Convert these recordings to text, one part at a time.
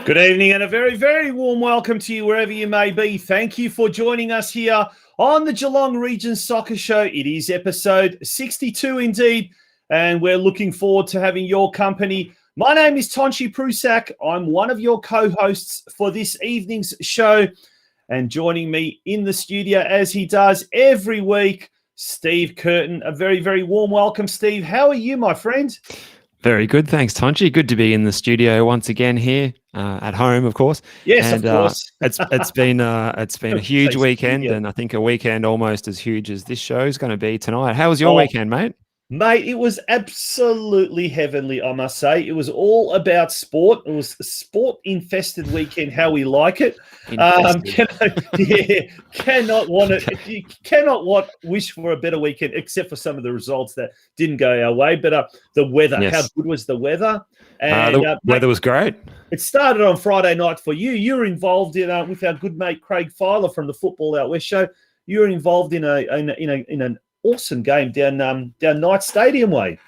Good evening and a very, very warm welcome to you wherever you may be. Thank you for joining us here on the Geelong Region Soccer Show. It is episode 62 indeed, and we're looking forward to having your company. My name is Tonchi Prusak. I'm one of your co-hosts for this evening's show, and joining me in the studio as he does every week, Steve Curtin. A very, very warm welcome, Steve. How are you, my friend? Very good, thanks, Tonchi. Good to be in the studio once again here at home, of course. Yes, and, of course. It's been a huge weekend, and I think a weekend almost as huge as this show is going to be tonight. How was your weekend, mate? Mate, it was absolutely heavenly, I must say. It was all about sport. It was a sport-infested weekend, how we like it. You cannot wish for a better weekend, except for some of the results that didn't go our way. But the weather, yes. How good was the weather? And the weather was great. It started on Friday night for you. You were involved in with our good mate Craig Filer from the Football Out West show. You were involved in an awesome game down Knight Stadium way.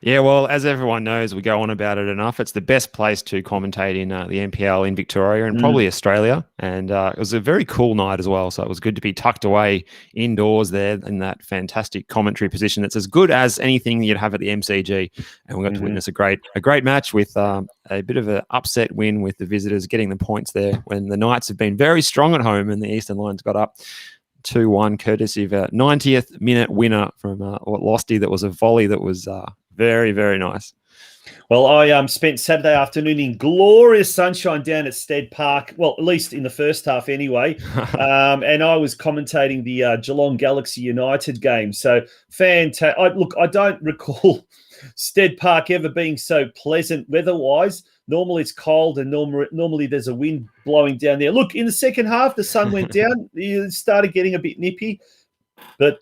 Yeah, well, as everyone knows, we go on about it enough. It's the best place to commentate in the NPL in Victoria and probably Australia. And it was a very cool night as well. So it was good to be tucked away indoors there in that fantastic commentary position. That's as good as anything you'd have at the MCG. And we got to witness a great match with a bit of an upset win with the visitors getting the points there when the Knights have been very strong at home and the Eastern Lions got up 2-1 courtesy of a 90th minute winner from Losty. That was a volley that was very, very nice. Well, I spent Saturday afternoon in glorious sunshine down at Stead Park, well, at least in the first half anyway, and I was commentating the Geelong Galaxy United game. So fantastic. I don't recall Stead Park ever being so pleasant weather-wise. Normally it's cold and normally there's a wind blowing down there. Look, in the second half, the sun went down. It started getting a bit nippy. But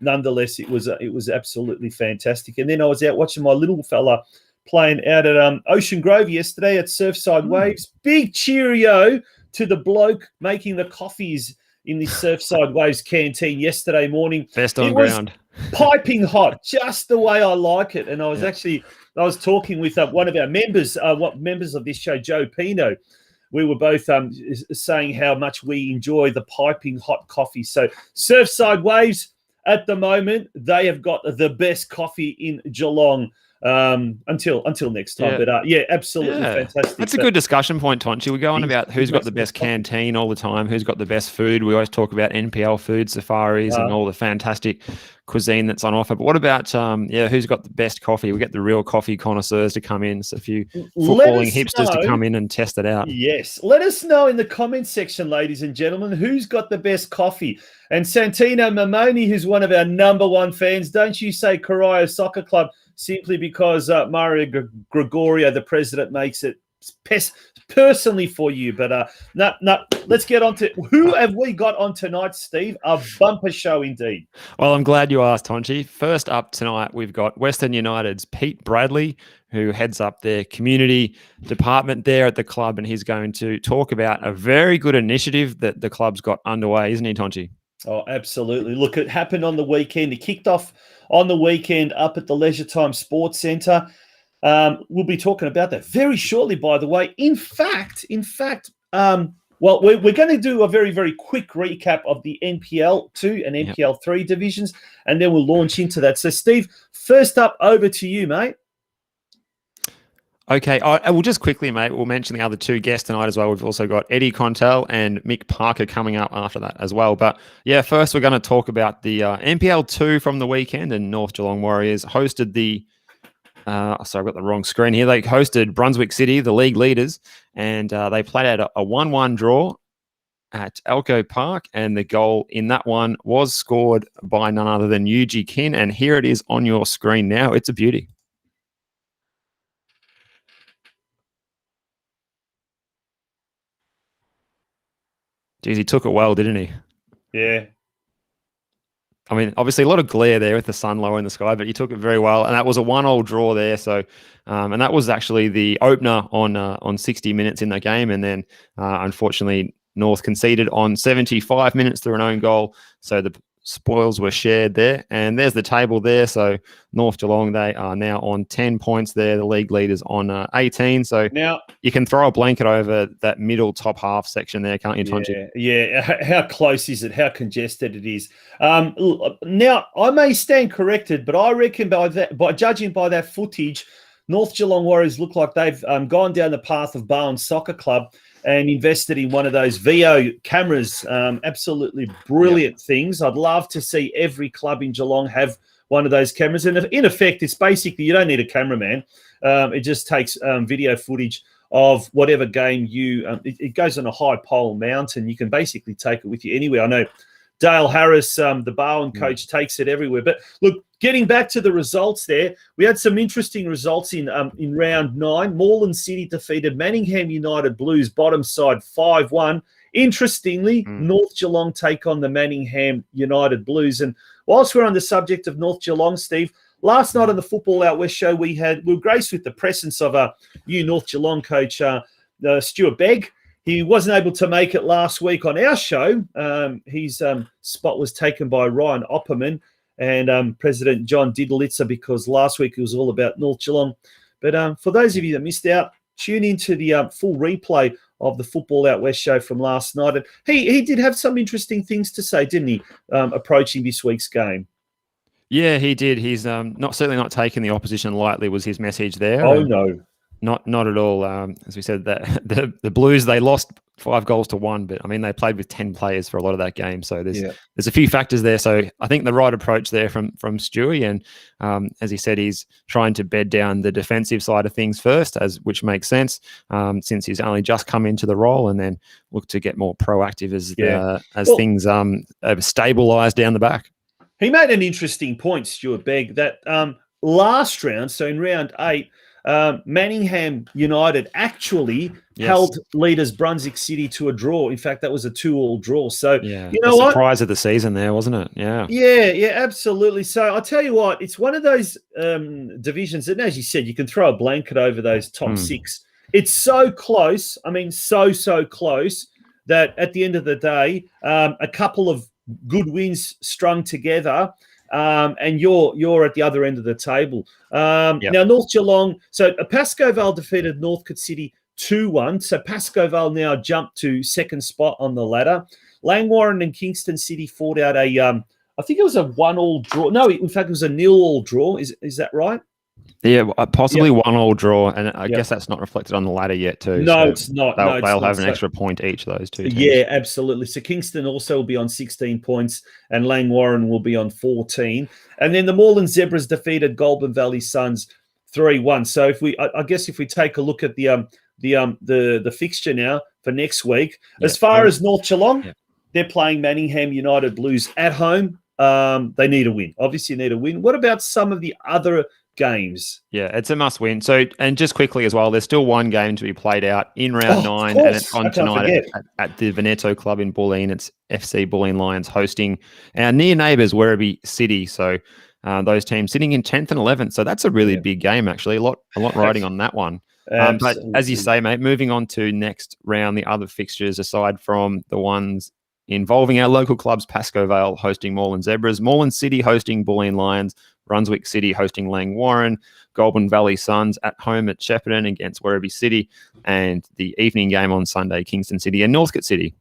nonetheless, it was absolutely fantastic. And then I was out watching my little fella playing out at Ocean Grove yesterday at Surfside Waves. Big cheerio to the bloke making the coffees in the Surfside Waves canteen yesterday morning. Best on ground. Piping hot, just the way I like it. And I was talking with one of our members of this show, Joe Pino. We were both saying how much we enjoy the piping hot coffee. So Surfside Waves, at the moment, they have got the best coffee in Geelong until next time. Yeah. But absolutely fantastic. That's a good discussion point, Tonchi. We go on about who's got the best canteen all the time, who's got the best food. We always talk about NPL food safaris and all the fantastic cuisine that's on offer. But what about who's got the best coffee? We get the real coffee connoisseurs to come in, so a few footballing hipsters to come in and test it out. Yes, let us know in the comments section, ladies and gentlemen, who's got the best coffee. And Santino Mamoni, who's one of our number one fans, don't you say Corio Soccer Club simply because Mario Gregorio, the president, makes it personally for you. But let's get on to who have we got on tonight, Steve? A bumper show indeed. Well, I'm glad you asked, Tonchi. First up tonight, we've got Western United's Pete Bradley, who heads up their community department there at the club, and he's going to talk about a very good initiative that the club's got underway, isn't he, Tonchi? Oh, absolutely. Look, it happened on the weekend. It kicked off on the weekend up at the Leisuretime Sports Centre. We'll be talking about that very shortly, by the way. In fact, we're going to do a very, very quick recap of the NPL 2 and NPL 3 divisions, and then we'll launch into that. So, Steve, first up, over to you, mate. Okay, I will just quickly, mate, we'll mention the other two guests tonight as well. We've also got EDDY KONTELJ and Mick Parker coming up after that as well. But yeah, first we're going to talk about the NPL 2 from the weekend, and North Geelong Warriors hosted the I've got the wrong screen here. They hosted Brunswick City, the league leaders, and they played out a 1-1 draw at Elko Park, and the goal in that one was scored by none other than Yuji Kin, and here it is on your screen now. It's a beauty. Geez, he took it well, didn't he? Yeah. I mean, obviously a lot of glare there with the sun low in the sky, but he took it very well. And that was a 1-1 draw there. So, and that was actually the opener on 60 minutes in the game. And then, unfortunately, North conceded on 75 minutes through an own goal. So the spoils were shared there. And there's the table there. So North Geelong, they are now on 10 points there. The league leaders on 18. So now you can throw a blanket over that middle top half section there, can't you, Tonji? Yeah. How close is it? How congested it is? Now, I may stand corrected, but I reckon by judging by that footage, North Geelong Warriors look like they've gone down the path of Bowen Soccer Club and invested in one of those VO cameras. Absolutely brilliant things. I'd love to see every club in Geelong have one of those cameras. And in effect, it's basically, you don't need a cameraman. It just takes video footage of whatever game it goes on a high pole mountain. You can basically take it with you anywhere. I know Dale Harris, the Bowen coach, takes it everywhere. But look, getting back to the results there, we had some interesting results in round 9. Moreland City defeated Manningham United Blues, bottom side 5-1. Interestingly, North Geelong take on the Manningham United Blues. And whilst we're on the subject of North Geelong, Steve, last night on the Football Out West show, we were graced with the presence of a new North Geelong coach, Stuart Begg. He wasn't able to make it last week on our show. His spot was taken by Ryan Opperman and President John Didlitzer, because last week it was all about North Geelong. But for those of you that missed out, tune into the full replay of the Football Out West show from last night. And he did have some interesting things to say, didn't he, approaching this week's game? Yeah, he did. He's certainly not taking the opposition lightly, was his message there. Oh, no. Not at all. As we said, that the Blues, they lost 5-1, but I mean, they played with 10 players for a lot of that game. So there's a few factors there. So I think the right approach there from Stewie, and as he said, he's trying to bed down the defensive side of things first, which makes sense, since he's only just come into the role, and then look to get more proactive as things stabilise down the back. He made an interesting point, Stuart Begg, that last round, so in round 8, Manningham United actually held leaders Brunswick City to a draw. In fact, that was a 2-2 draw. So, you know what? Surprise of the season there, wasn't it? Yeah. Yeah, absolutely. So I'll tell you what, it's one of those divisions that, as you said, you can throw a blanket over those top 6. It's so close. I mean, so close that at the end of the day, a couple of good wins strung together, and you're at the other end of the table. Now, North Geelong, so Pascoe Vale defeated Northcote City 2-1. So Pascoe Vale now jumped to second spot on the ladder. Langwarrin and Kingston City fought out I think it was a 1-1 draw. No, in fact, it was a 0-0 draw. Is that right? Yeah, possibly 1-1 draw, and I guess that's not reflected on the ladder yet too. No, so it's not. They'll have an extra point each, those two teams. Yeah, absolutely. So Kingston also will be on 16 points, and Langwarrin will be on 14. And then the Moreland Zebras defeated Goulburn Valley Suns 3-1. So if we take a look at the fixture now for next week, as far as North Geelong, they're playing Manningham United Blues at home. They need a win. Obviously, need a win. What about some of the other games? Yeah, it's a must win. So, and just quickly as well, there's still one game to be played out in round 9, and it's on tonight at the Veneto Club in Bulleen. It's FC Bulleen Lions hosting our near neighbours, Werribee City. So those teams sitting in 10th and 11th. So that's a really big game, actually. A lot riding on that one. But as you say, mate, moving on to next round, the other fixtures, aside from the ones involving our local clubs, Pascoe Vale hosting Moreland Zebras, Moreland City hosting Bulleen Lions, Brunswick City hosting Langwarrin, Goulburn Valley Suns at home at Shepparton against Werribee City, and the evening game on Sunday, Kingston City and Northcote City.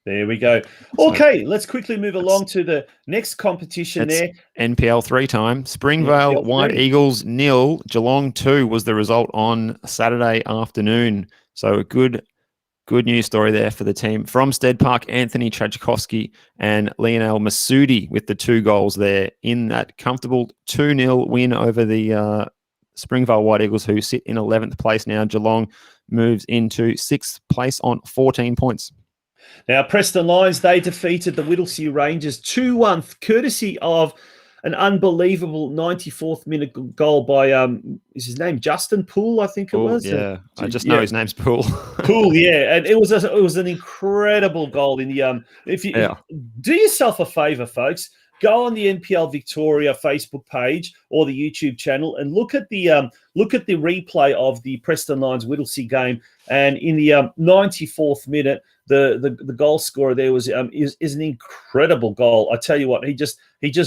There we go. Okay, let's quickly move along to the next competition there. NPL 3-time. Springvale White Eagles 0, Geelong 2 was the result on Saturday afternoon. So a good news story there for the team. From Stead Park, Anthony Trajkowski and Lionel Masudi with the 2 goals there in that comfortable 2-0 win over the Springvale White Eagles, who sit in 11th place now. Geelong moves into 6th place on 14 points. Now, Preston Lions, they defeated the Whittlesea Rangers 2-1, courtesy of an unbelievable 94th minute goal by is his name Justin Poole, I think it was. Yeah, I just know his name's Poole. Poole, yeah, and it was an incredible goal in the do yourself a favour, folks. go on the NPL Victoria Facebook page or the YouTube channel and look at the replay of the Preston Lions Whittlesea game. And in the 94th minute, the goal scorer there is an incredible goal. I tell you what, he just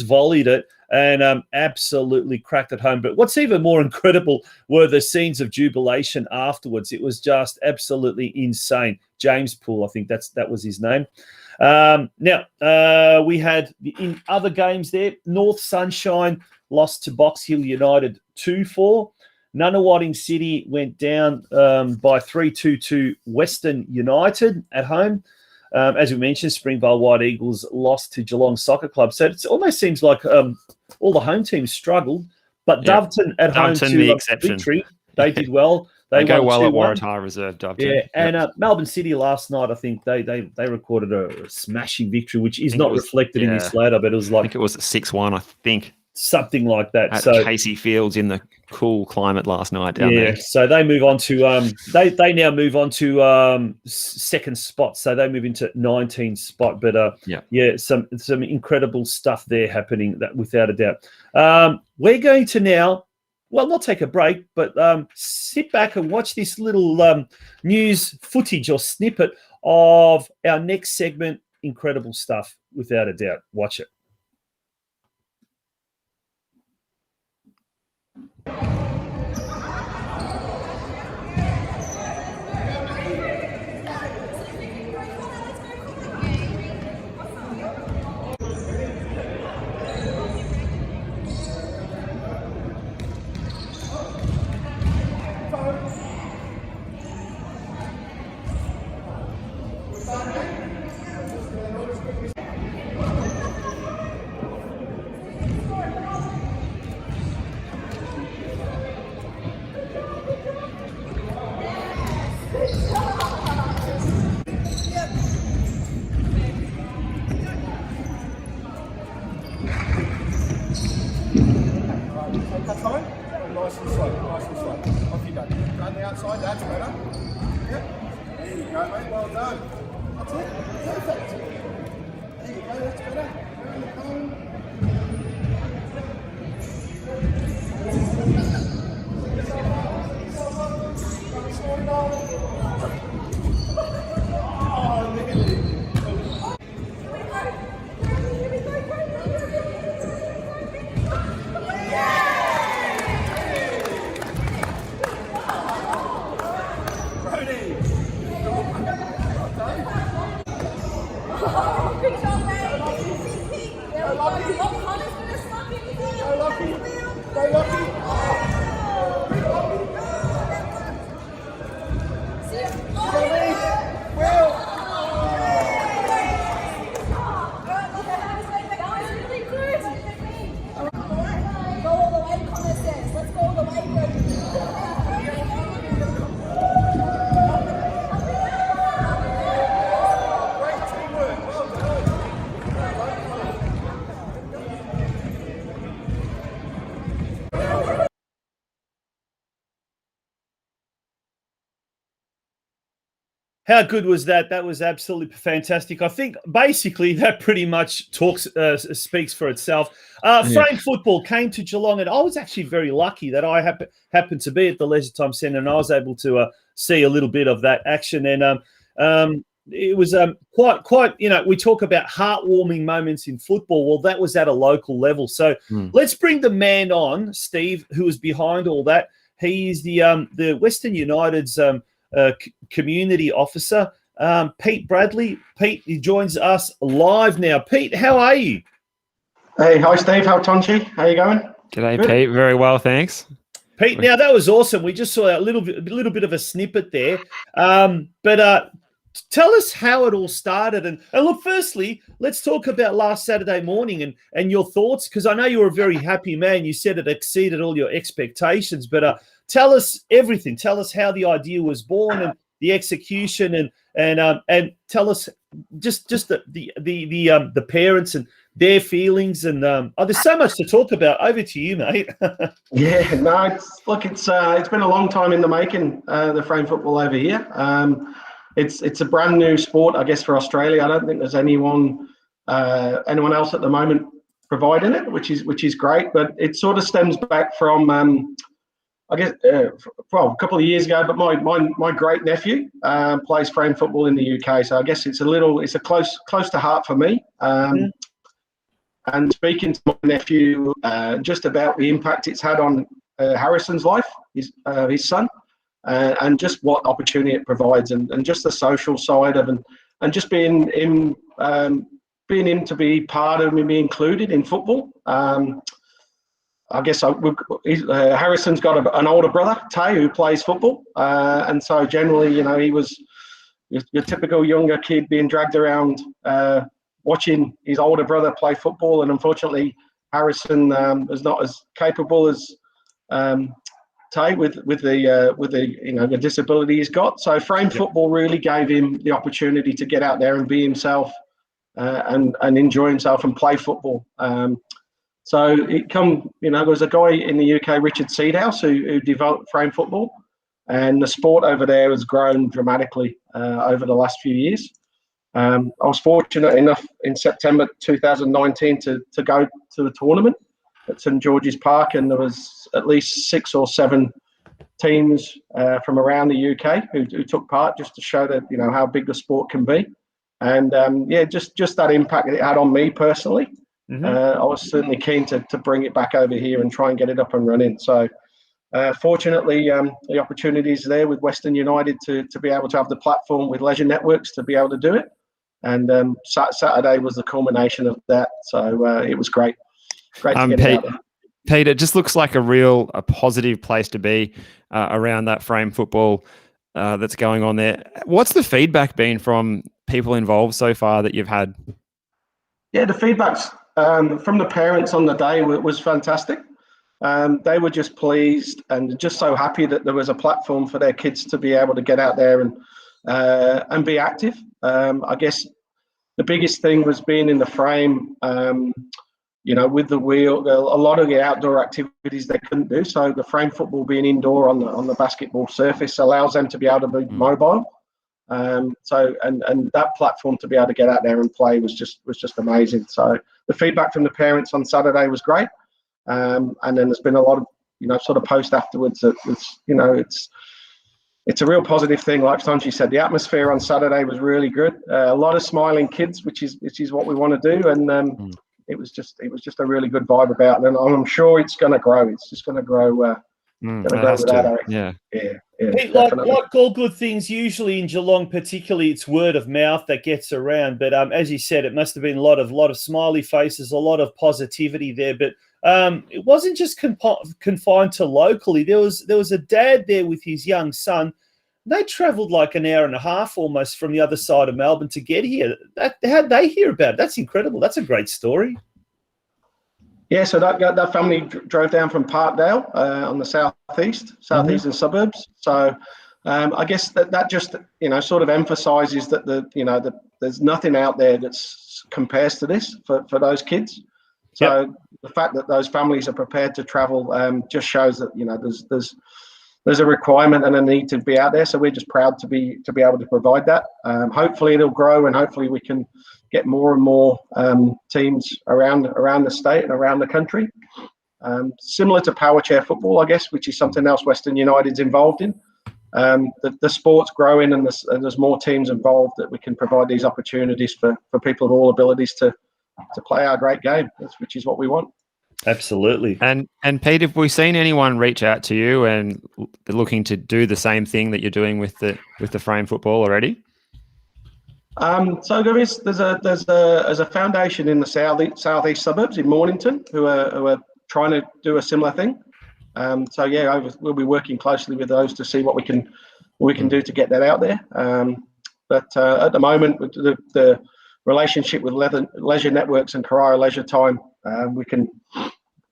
volleyed it and absolutely cracked it home. But what's even more incredible were the scenes of jubilation afterwards. It was just absolutely insane. James Poole, I think that was his name. Now, we had in other games there, North Sunshine lost to Box Hill United 2-4. Nunawading City went down by 3-2 to Western United at home. As we mentioned, Springvale White Eagles lost to Geelong Soccer Club. So it almost seems like all the home teams struggled, but Doveton at home to the exception. Victory, they did well. They go well at Waratah Reserve, Doveton. Yeah, and Melbourne City last night, I think they recorded a smashing victory, which is not reflected in this ladder, but it was like... I think it was 6-1, I think. Something like that. At Casey Fields in the cool climate last night down there. So they move on to they now move on to second spot. So they move into 19th spot. But some incredible stuff there happening, that without a doubt. We're going to now, well, not take a break, but sit back and watch this little news footage or snippet of our next segment. Incredible stuff, without a doubt. Watch it. Nice and slow. Off you go. Run the outside, that's better. Yep. There you go, mate. Well done. That's it. Perfect. There you go, that's better. Around the cone. Oh, nearly. How good was that? That was absolutely fantastic. I think basically that pretty much speaks for itself. Frame football came to Geelong, and I was actually very lucky that I happened to be at the Leisuretime Centre, and I was able to see a little bit of that action. And it was quite. We talk about heartwarming moments in football. Well, that was at a local level. So let's bring the man on, Steve, who was behind all that. He is the Western United's community officer, Pete Bradley. Pete, he joins us live now. Pete, how are you? Hey, hi Steve, how Tonchi? How you going? G'day, good. Pete. Very well, thanks. Pete, now that was awesome. We just saw a little bit of a snippet there. But tell us how it all started. And look, firstly, let's talk about last Saturday morning and your thoughts, because I know you were a very happy man. You said it exceeded all your expectations, but tell us everything. Tell us how the idea was born and the execution, and tell us just the parents and their feelings. And there's so much to talk about. Over to you, mate. Yeah, no, it's been a long time in the making. The frame football over here. It's a brand new sport, I guess, for Australia. I don't think there's anyone else at the moment providing it, which is great. But it sort of stems back from I guess a couple of years ago. But my great nephew plays frame football in the UK, so I guess it's a close to heart for me. And speaking to my nephew just about the impact it's had on Harrison's life, his son, and just what opportunity it provides, and just the social side of and just being him to be part of and be included in football. I guess Harrison's got an older brother, Tay, who plays football, and so generally, he was your typical younger kid being dragged around watching his older brother play football, and unfortunately, Harrison is not as capable as Tay with the disability he's got. So frame football really gave him the opportunity to get out there and be himself and enjoy himself and play football. So there was a guy in the UK, Richard Seedhouse, who developed frame football, and the sport over there has grown dramatically over the last few years. I was fortunate enough in September 2019 to go to the tournament at St George's Park, and there was at least 6 or 7 teams from around the UK who took part, just to show that how big the sport can be, and just that impact it had on me personally. I was certainly keen to bring it back over here and try and get it up and running. So fortunately, the opportunity is there with Western United to be able to have the platform with Leisure Networks to be able to do it. And Saturday was the culmination of that. So it was great. Great to get it out there. Pete, it just looks like a positive place to be around that frame football that's going on there. What's the feedback been from people involved so far that you've had? Yeah, the feedback's from the parents on the day was fantastic. They were just pleased and just so happy that there was a platform for their kids to be able to get out there and be active. I guess the biggest thing was being in the frame, with the wheel. A lot of the outdoor activities they couldn't do. So the frame football being indoor on the basketball surface allows them to be able to be mobile. So that platform to be able to get out there and play was just amazing. So the feedback from the parents on Saturday was great. And then there's been a lot of sort of post afterwards that it's a real positive thing. Like Sanji said, the atmosphere on Saturday was really good. A lot of smiling kids, which is what we want to do. And it was just a really good vibe about it. And I'm sure it's going to grow. It's just going to grow. Yeah. Pete, like all good things, usually in Geelong, particularly, it's word of mouth that gets around. But as you said, it must have been a lot of smiley faces, a lot of positivity there. But it wasn't just confined to locally. There was a dad there with his young son. They travelled like an hour and a half almost from the other side of Melbourne to get here. How'd they hear about it? That's incredible. That's a great story. Yeah, so that family drove down from Parkdale on the southeastern suburbs. So I guess that just sort of emphasises that there's nothing out there that compares to this for those kids. So the fact that those families are prepared to travel just shows that there's a requirement and a need to be out there. So we're just proud to be able to provide that. Hopefully it'll grow, and hopefully we can get more and more teams around the state and around the country. Similar to power chair football, I guess, which is something else Western United's involved in. The sport's growing, and there's more teams involved that we can provide these opportunities for people of all abilities to play our great game, which is what we want. Absolutely. And Pete, have we seen anyone reach out to you and looking to do the same thing that you're doing with the frame football already? So there's a foundation in the southeast suburbs in Mornington who are trying to do a similar thing. We'll be working closely with those to see what we can do to get that out there. But at the moment, with the relationship with Leisure Networks and Carrara Leisuretime,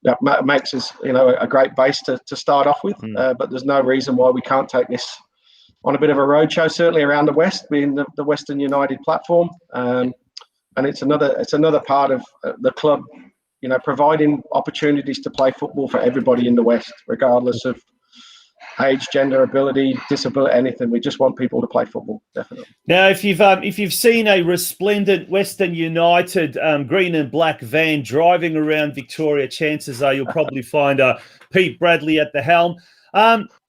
that makes us a great base to start off with. But there's no reason why we can't take this on a bit of a roadshow, certainly around the West, being the Western United platform. And it's another part of the club, providing opportunities to play football for everybody in the West, regardless of age, gender, ability, disability, anything. We just want people to play football, definitely. Now, if you've seen a resplendent Western United green and black van driving around Victoria, chances are you'll probably find Pete Bradley at the helm.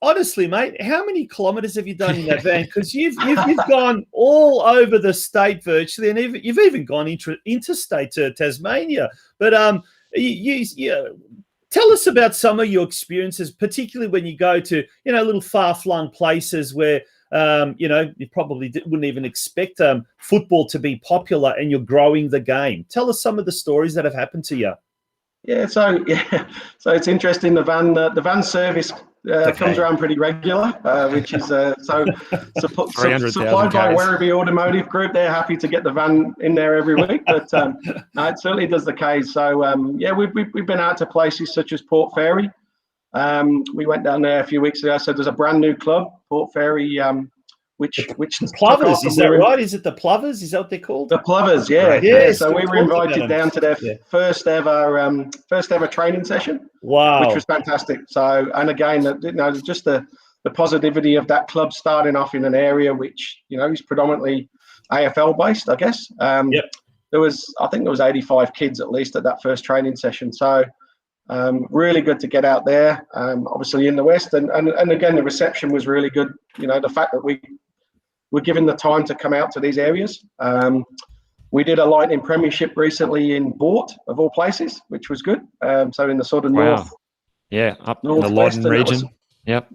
Honestly, mate, how many kilometres have you done in that van? Because you've gone all over the state virtually, and you've even gone interstate to Tasmania. But tell us about some of your experiences, particularly when you go to little far-flung places where you probably wouldn't even expect football to be popular, and you're growing the game. Tell us some of the stories that have happened to you. So it's interesting. The van service comes around pretty regular, which is supplied by Werribee Automotive Group. They're happy to get the van in there every week, but no, it certainly does the case. So we've been out to places such as Port Fairy. We went down there a few weeks ago. So there's a brand new club, Port Fairy, which Plovers, is that right? Is it the Plovers? Is that what they're called? The Plovers, yeah. Right. Yes, so we were invited down to their first ever training session. Wow, which was fantastic. So, and again, just the positivity of that club starting off in an area which is predominantly AFL based, I guess. I think there was 85 kids at least at that first training session. So. Really good to get out there, obviously in the West, and again the reception was really good. The fact that we were given the time to come out to these areas. We did a Lightning Premiership recently in Bort, of all places, which was good. So in the sort of north, up in the Loddon region. Yep.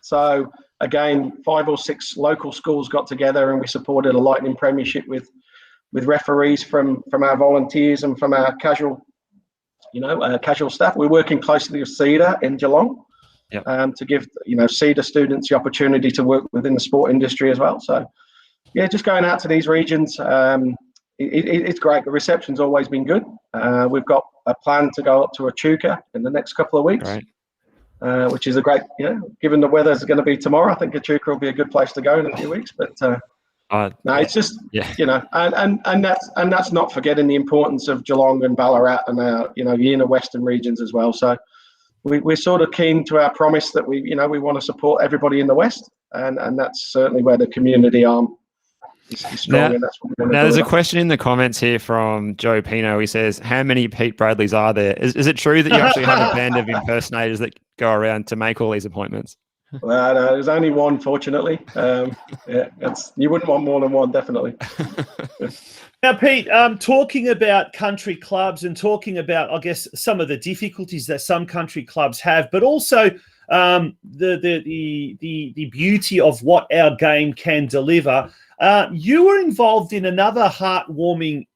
So again, 5 or 6 local schools got together, and we supported a Lightning Premiership with referees from our volunteers and from our casual staff. We're working closely with CEDA in Geelong to give CEDA students the opportunity to work within the sport industry as well. So just going out to these regions, it's great. The reception's always been good. We've got a plan to go up to Echuca in the next couple of weeks, which is a great, given the weather's going to be tomorrow, I think Echuca will be a good place to go in a few weeks. But no, it's just and that's not forgetting the importance of Geelong and Ballarat and our the inner western regions as well. So we're sort of keen to our promise that we want to support everybody in the West, and that's certainly where the community arm is strong. And that's what we want to do. There's a question in the comments here from Joe Pino. He says, "How many Pete Bradleys are there? Is it true that you actually have a band of impersonators that go around to make all these appointments?" Well, no, there's only one, fortunately. You wouldn't want more than one, definitely. Now, Pete, talking about country clubs and talking about, I guess, some of the difficulties that some country clubs have, but also the beauty of what our game can deliver. You were involved in another heartwarming,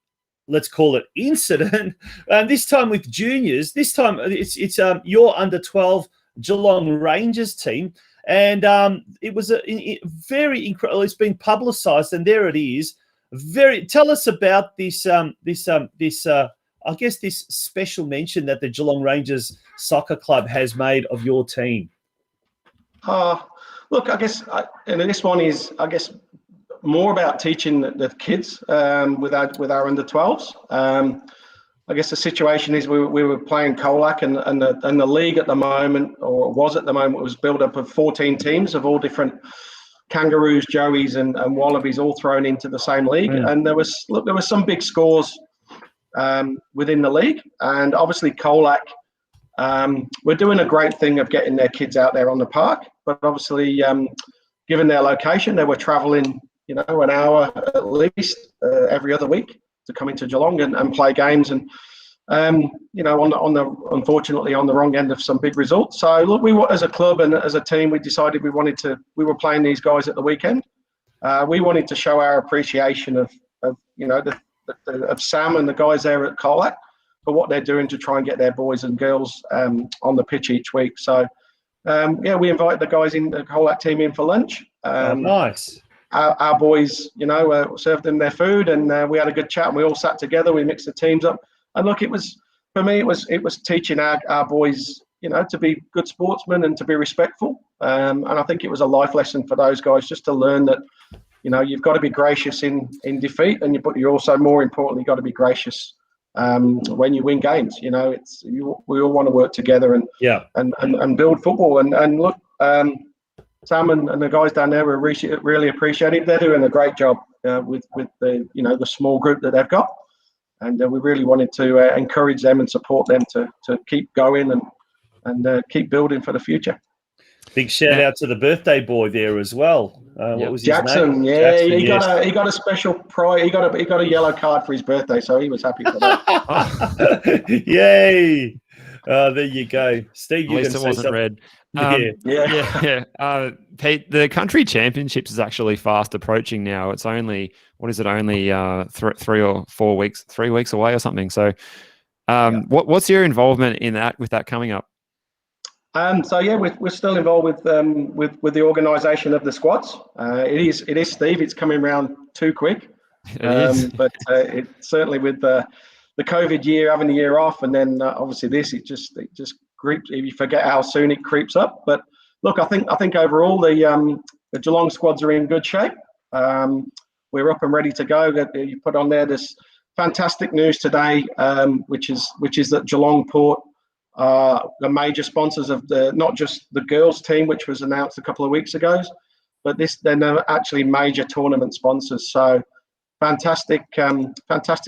let's call it, incident. This time with juniors. This time it's your under-12 Geelong Rangers team, and it was very incredible. It's been publicised, and there it is. Tell us about this. I guess this special mention that the Geelong Rangers Soccer Club has made of your team. Look, I guess this one is, more about teaching the kids with our under-12s. I guess the situation is we were playing Colac, and the league at the moment, or was at the moment, was built up of 14 teams of all different Kangaroos, Joeys, and Wallabies all thrown into the same league. And there was some big scores within the league, and obviously Colac, we're doing a great thing of getting their kids out there on the park, but obviously given their location, they were travelling an hour at least every other week to come into Geelong and play games, and unfortunately on the wrong end of some big results. So look, we as a club and as a team, we decided we were playing these guys at the weekend. We wanted to show our appreciation of Sam and the guys there at Colac for what they're doing to try and get their boys and girls on the pitch each week. So we invited the guys in the Colac team in for lunch. Nice. Our boys, served them their food, and we had a good chat, and we all sat together. We mixed the teams up, and look, it was teaching our boys, to be good sportsmen and to be respectful. And I think it was a life lesson for those guys, just to learn that, you've got to be gracious in defeat, but you also, more importantly, got to be gracious when you win games. We all want to work together and build football. And look. Sam and the guys down there were really appreciative. They're doing a great job with the the small group that they've got, and we really wanted to encourage them and support them to keep going and keep building for the future. Big shout out to the birthday boy there as well. What was his Jackson? name? Yeah, Jackson, he got a special prize. He got a yellow card for his birthday, so he was happy for that. Yay! There you go, Steve. At least it wasn't red. Pete, the country championships is actually fast approaching now. It's only only 3 or 4 weeks, 3 weeks away or something. So, what's your involvement in that with that coming up? So yeah, we're still involved with the organisation of the squads. It is Steve. It's coming around too quick, but it certainly with the COVID year, having the year off, and then obviously this, it just creeps. You forget how soon it creeps up. But look, I think overall the Geelong squads are in good shape. We're up and ready to go. You put on there this fantastic news today, which is that Geelong Port are the major sponsors of not just the girls team, which was announced a couple of weeks ago, but they're actually major tournament sponsors. So fantastic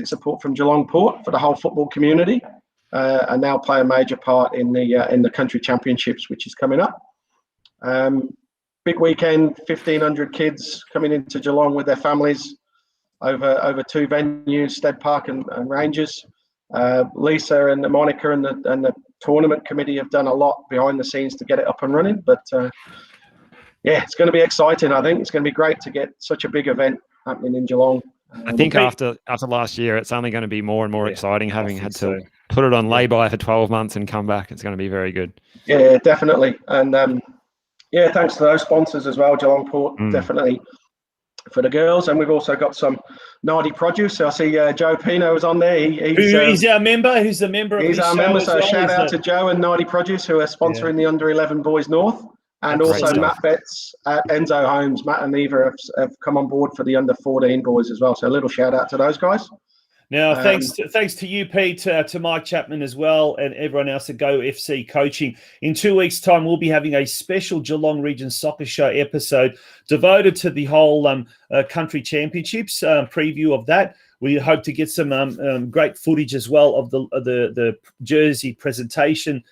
support from Geelong Port for the whole football community, and now play a major part in the country championships, which is coming up. Big weekend, 1,500 kids coming into Geelong with their families over 2 venues, Stead Park and Rangers. Lisa and Monica and the tournament committee have done a lot behind the scenes to get it up and running. But it's going to be exciting. I think it's going to be great to get such a big event happening in Geelong. I think after last year, it's only going to be more and more exciting, having had to put it on lay-by for 12 months and come back. It's going to be very good. Yeah, definitely. And thanks to those sponsors as well, Geelong Port, definitely for the girls. And we've also got some Nardi produce. So I see Joe Pino is on there. He's our member. Who's the member of He's our member. So shout out to Joe and Nardi Produce, who are sponsoring the Under-11 Boys North. And also Matt Betts at Enzo Homes. Matt and Eva have come on board for the Under-14 boys as well. So a little shout out to those guys. Now, thanks to you, Pete, to Mike Chapman as well, and everyone else at Go FC Coaching. In 2 weeks' time, we'll be having a special Geelong Region Soccer Show episode devoted to the whole country championships preview of that. We hope to get some great footage as well of the jersey presentation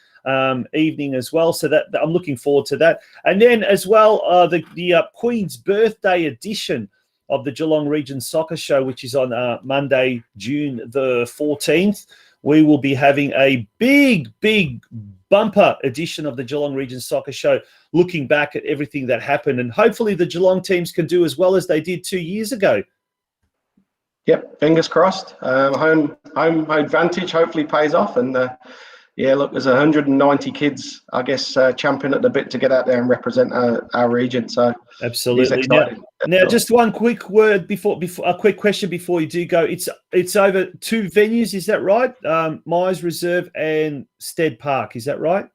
evening as well. So that I'm looking forward to that. And then as well, the Queen's Birthday edition of the Geelong Region Soccer Show, which is on Monday, June the 14th. We will be having a big bumper edition of the Geelong Region Soccer Show, looking back at everything that happened. And hopefully the Geelong teams can do as well as they did 2 years ago. Yep, fingers crossed. Home advantage hopefully pays off. And look, there's 190 kids, I guess, champing at the bit to get out there and represent our region. So absolutely. Now, just one quick word before a quick question before you do go. It's over 2 venues, is that right? Myers Reserve and Stead Park, is that right?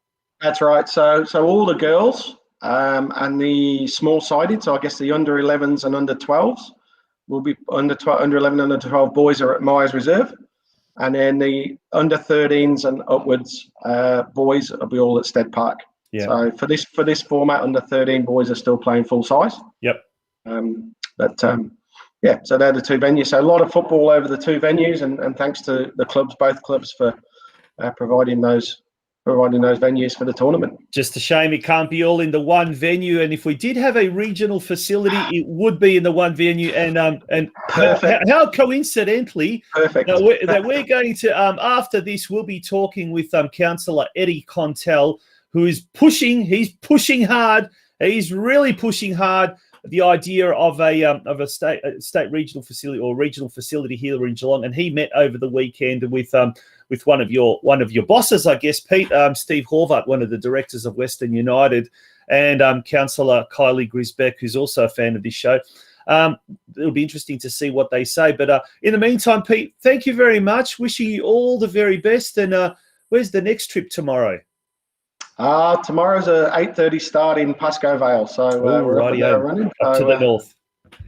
That's right. So all the girls and the small-sided, so I guess the under-11s and under-12s will be under-11 and under-12 boys are at Myers Reserve. And then the under-13s and upwards boys will be all at Stead Park. Yeah. So for this format, under-13 boys are still playing full size. Yep. So they're the 2 venues. So a lot of football over the 2 venues, and thanks to the clubs, both clubs, for providing those venues for the tournament. Just a shame it can't be all in the one venue. And if we did have a regional facility, it would be in the one venue. And how coincidentally that we're going to after this, we'll be talking with Councillor EDDY KONTELJ, who is pushing. He's pushing hard. He's really pushing hard the idea of a state regional facility or regional facility here in Geelong. And he met over the weekend with one of your bosses, I guess, Pete, Steve Horvath, one of the directors of Western United, and Councillor Kylie Grisbeck, who's also a fan of this show. It'll be interesting to see what they say. But in the meantime, Pete, thank you very much. Wishing you all the very best. And where's the next trip tomorrow? Tomorrow's a 8:30 start in Pascoe Vale. So we're up there running. Up to the north.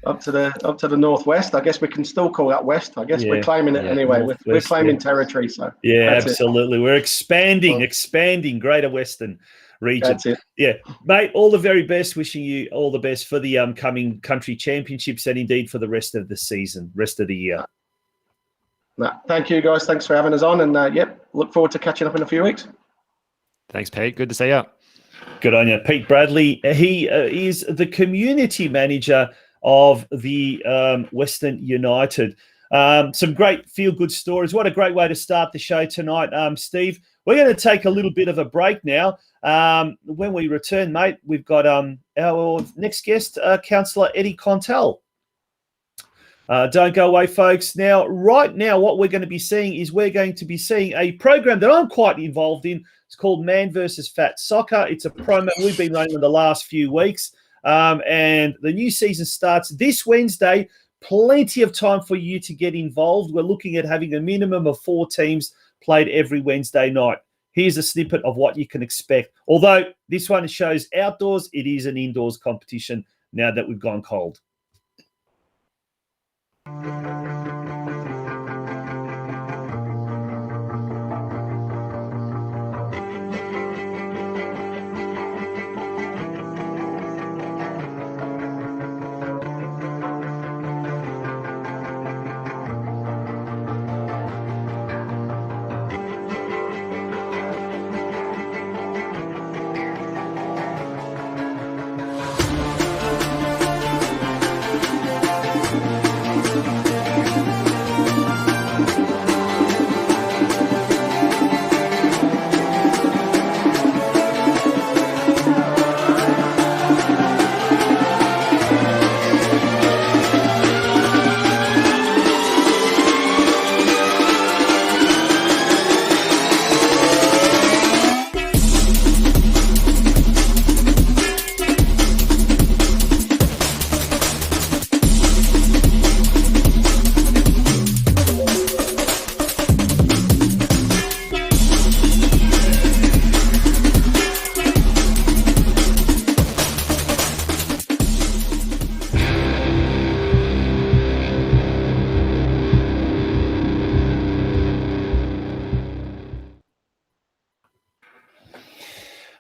Up to the northwest. I guess we can still call that west. I guess we're claiming it anyway. We're claiming territory. So absolutely. We're expanding Greater Western. region. That's it. Yeah, mate, all the very best. Wishing you all the best for the coming country championships and indeed for the rest of the season, rest of the year. No, thank you, guys. Thanks for having us on. And, yep, look forward to catching up in a few weeks. Thanks, Pete. Good to see you. Good on you. Pete Bradley, he is the community manager of the Western United. Some great feel-good stories. What a great way to start the show tonight, Steve. We're going to take a little bit of a break now. When we return, mate, we've got our next guest, Councillor EDDY KONTELJ. Don't go away, folks. Now, right now, what we're going to be seeing is we're going to be seeing a program that I'm quite involved in. It's called Man vs. Fat Soccer. It's a promo we've been running in the last few weeks. And the new season starts this Wednesday. Plenty of time for you to get involved. We're looking at having a minimum of 4 teams played every Wednesday night. Here's a snippet of what you can expect. Although this one shows outdoors, it is an indoors competition now that we've gone cold.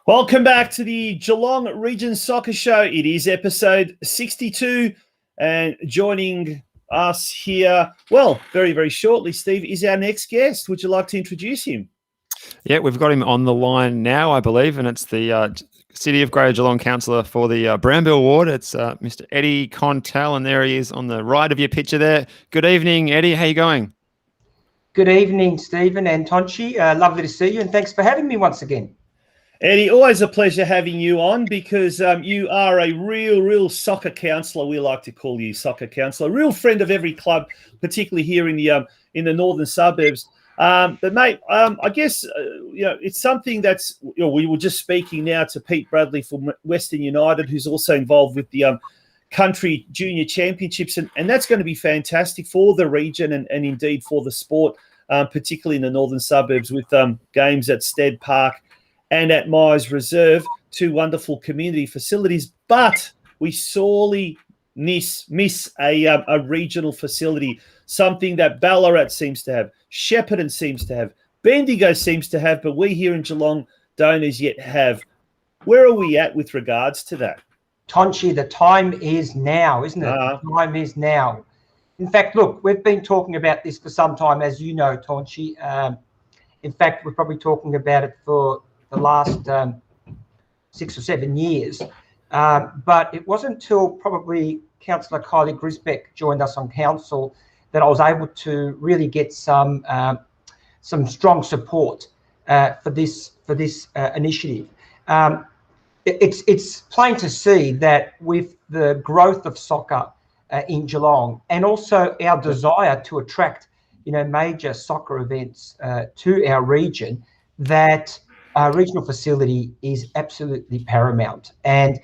Welcome back to the Geelong Region Soccer Show. It is episode 62, and joining us here, well, very, very shortly, Steve, is our next guest. Would you like to introduce him? Yeah, we've got him on the line now, I believe, and it's the City of Greater Geelong Councillor for the Brownbill Ward. It's Mr. EDDY KONTELJ, and there he is on the right of your picture there. Good evening, Eddie. How you going? Good evening, Stephen and Tonchi. Lovely to see you, and thanks for having me once again. Eddie, always a pleasure having you on because you are a real soccer counsellor. We like to call you soccer counsellor, real friend of every club, particularly here in the northern suburbs. But mate, I guess it's something that's we were just speaking now to Pete Bradley from Western United, who's also involved with the country junior championships, and that's going to be fantastic for the region and indeed for the sport, particularly in the northern suburbs with games at Stead Park and at Myers Reserve, 2 wonderful community facilities. But we sorely miss a regional facility, something that Ballarat seems to have, Shepparton seems to have, Bendigo seems to have, but we here in Geelong don't as yet have. Where are we at with regards to that? Tonchi, the time is now, isn't it? The time is now. In fact, look, we've been talking about this for some time, as you know, Tonchi. In fact, we're probably talking about it for the last 6 or 7 years. But it wasn't until probably Councillor Kylie Grisbeck joined us on council that I was able to really get some strong support for this initiative. It's plain to see that with the growth of soccer in Geelong, and also our desire to attract major soccer events to our region, that our regional facility is absolutely paramount. And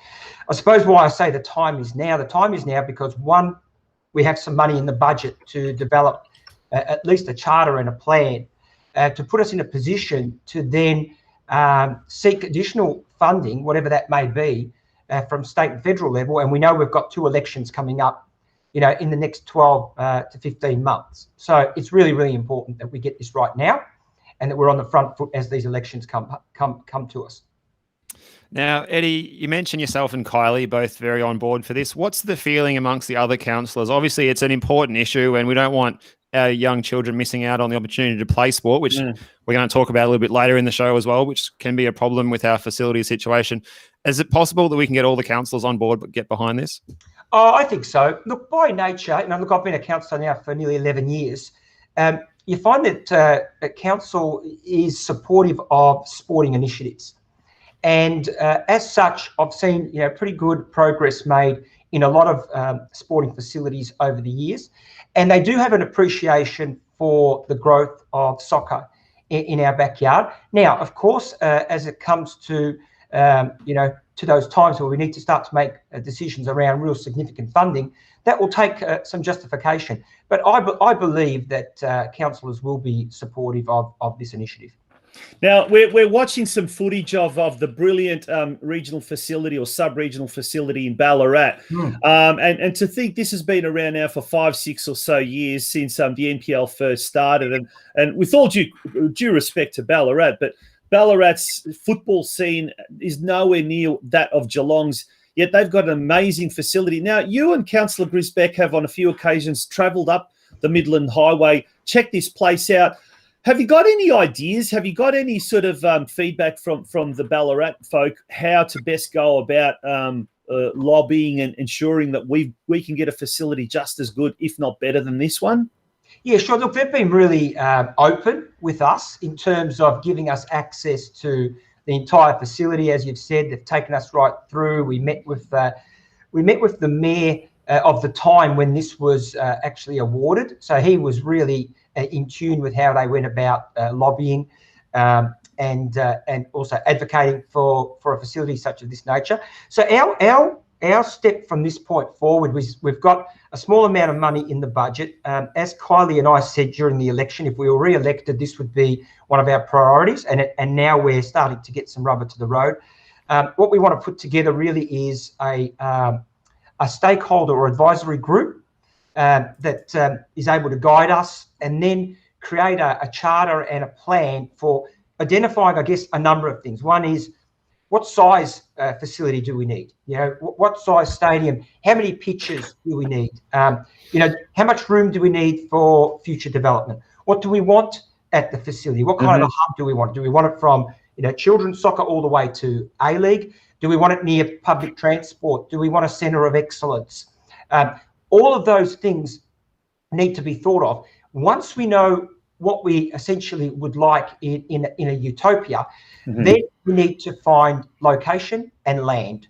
I suppose why I say the time is now because, one, we have some money in the budget to develop at least a charter and a plan to put us in a position to then seek additional funding, whatever that may be, from state and federal level. And we know we've got 2 elections coming up, in the next 12 to 15 months. So it's really, really important that we get this right now, and that we're on the front foot as these elections come to us. Now, Eddie, you mentioned yourself and Kylie both very on board for this. What's the feeling amongst the other councillors? Obviously, it's an important issue, and we don't want our young children missing out on the opportunity to play sport, which we're going to talk about a little bit later in the show as well, which can be a problem with our facility situation. Is it possible that we can get all the councillors on board but get behind this? Oh, I think so. Look, by nature, I've been a councillor now for nearly 11 years. You find that council is supportive of sporting initiatives. And as such, I've seen pretty good progress made in a lot of sporting facilities over the years, and they do have an appreciation for the growth of soccer in our backyard. Now, of course, as it comes to to those times where we need to start to make decisions around real significant funding, that will take some justification. But I believe that councillors will be supportive of this initiative. Now, we're watching some footage of the brilliant regional facility or sub-regional facility in Ballarat. And to think this has been around now for 5, 6 or so years since the NPL first started. And with all due respect to Ballarat, but Ballarat's football scene is nowhere near that of Geelong's, yet they've got an amazing facility. Now, you and Councillor Grisbeck have on a few occasions travelled up the Midland Highway, checked this place out. Have you got any ideas? Have you got any sort of feedback from the Ballarat folk how to best go about lobbying and ensuring that we can get a facility just as good, if not better than this one? Yeah, sure. Look, they've been really open with us in terms of giving us access to the entire facility. As you've said, they've taken us right through. We met with the mayor of the time when this was actually awarded. So he was really in tune with how they went about lobbying and also advocating for a facility such as this nature. So our step from this point forward was we've got a small amount of money in the budget. As Kylie and I said during the election, if we were re-elected, this would be one of our priorities, and now we're starting to get some rubber to the road. What we want to put together really is a stakeholder or advisory group that is able to guide us, and then create a charter and a plan for identifying, I guess, a number of things. One is, what size facility do we need? What size stadium? How many pitches do we need? How much room do we need for future development? What do we want at the facility? What kind of a hub do we want? Do we want it from children's soccer all the way to A-League? Do we want it near public transport? Do we want a centre of excellence? All of those things need to be thought of. Once we know what we essentially would like in a utopia, then we need to find location and land.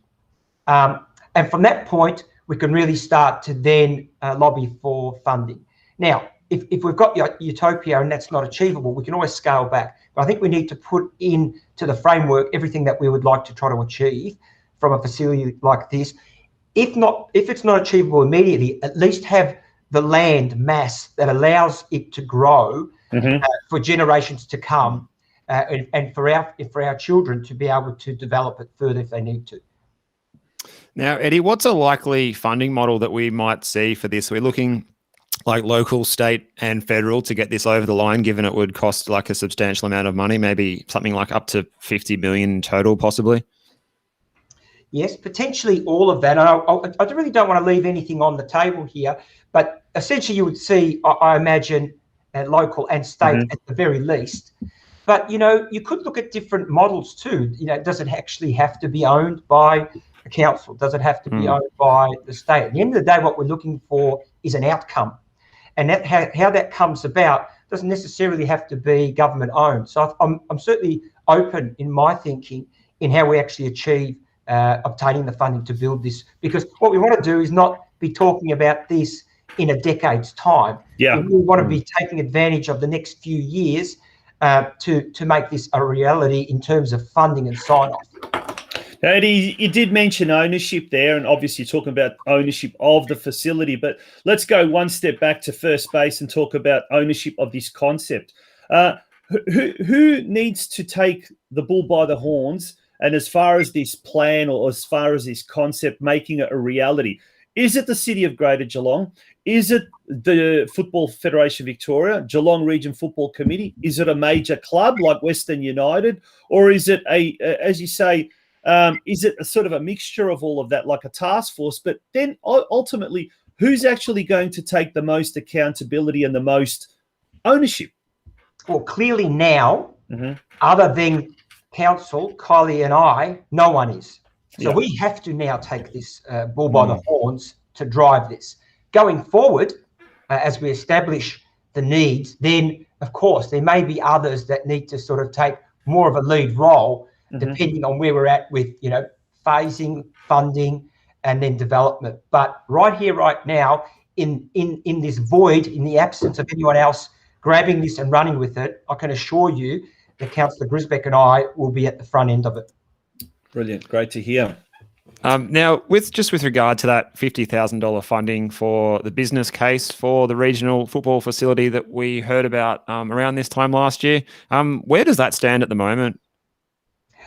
And from that point, we can really start to then lobby for funding. Now, if we've got utopia and that's not achievable, we can always scale back. But I think we need to put into the framework everything that we would like to try to achieve from a facility like this. If it's not achievable immediately, at least have the land mass that allows it to grow for generations to come, and for our children to be able to develop it further if they need to. Now, Eddie, what's a likely funding model that we might see for this? We're looking like local, state and federal to get this over the line, given it would cost like a substantial amount of money, maybe something like up to 50 million in total, possibly. Yes, potentially all of that. I really don't want to leave anything on the table here, but essentially you would see, I imagine, local and state at the very least. But, you could look at different models too. Does it actually have to be owned by a council? Does it have to be owned by the state? At the end of the day, what we're looking for is an outcome. And that how that comes about doesn't necessarily have to be government owned. So I'm certainly open in my thinking in how we actually achieve obtaining the funding to build this, because what we want to do is not be talking about this in a decade's time. Yeah. We want to be taking advantage of the next few years to make this a reality in terms of funding and sign-off. Eddie, you did mention ownership there, and obviously talking about ownership of the facility, but let's go one step back to first base and talk about ownership of this concept. Who needs to take the bull by the horns, and as far as this plan or as far as this concept, making it a reality? Is it the City of Greater Geelong? Is it the Football Federation Victoria, Geelong Region Football Committee? Is it a major club like Western United? Or is it as you say, Is it a sort of a mixture of all of that, like a task force? But then ultimately, who's actually going to take the most accountability and the most ownership? Well, clearly now, other than council, Kylie and I, no one is. So we have to now take this bull by the horns to drive this. Going forward, as we establish the needs, then, of course, there may be others that need to sort of take more of a lead role, depending on where we're at with, phasing, funding, and then development. But right here, right now, in this void, in the absence of anyone else grabbing this and running with it, I can assure you that Councillor Grisbeck and I will be at the front end of it. Brilliant. Great to hear. Now, with regard to that $50,000 funding for the business case for the regional football facility that we heard about around this time last year, where does that stand at the moment?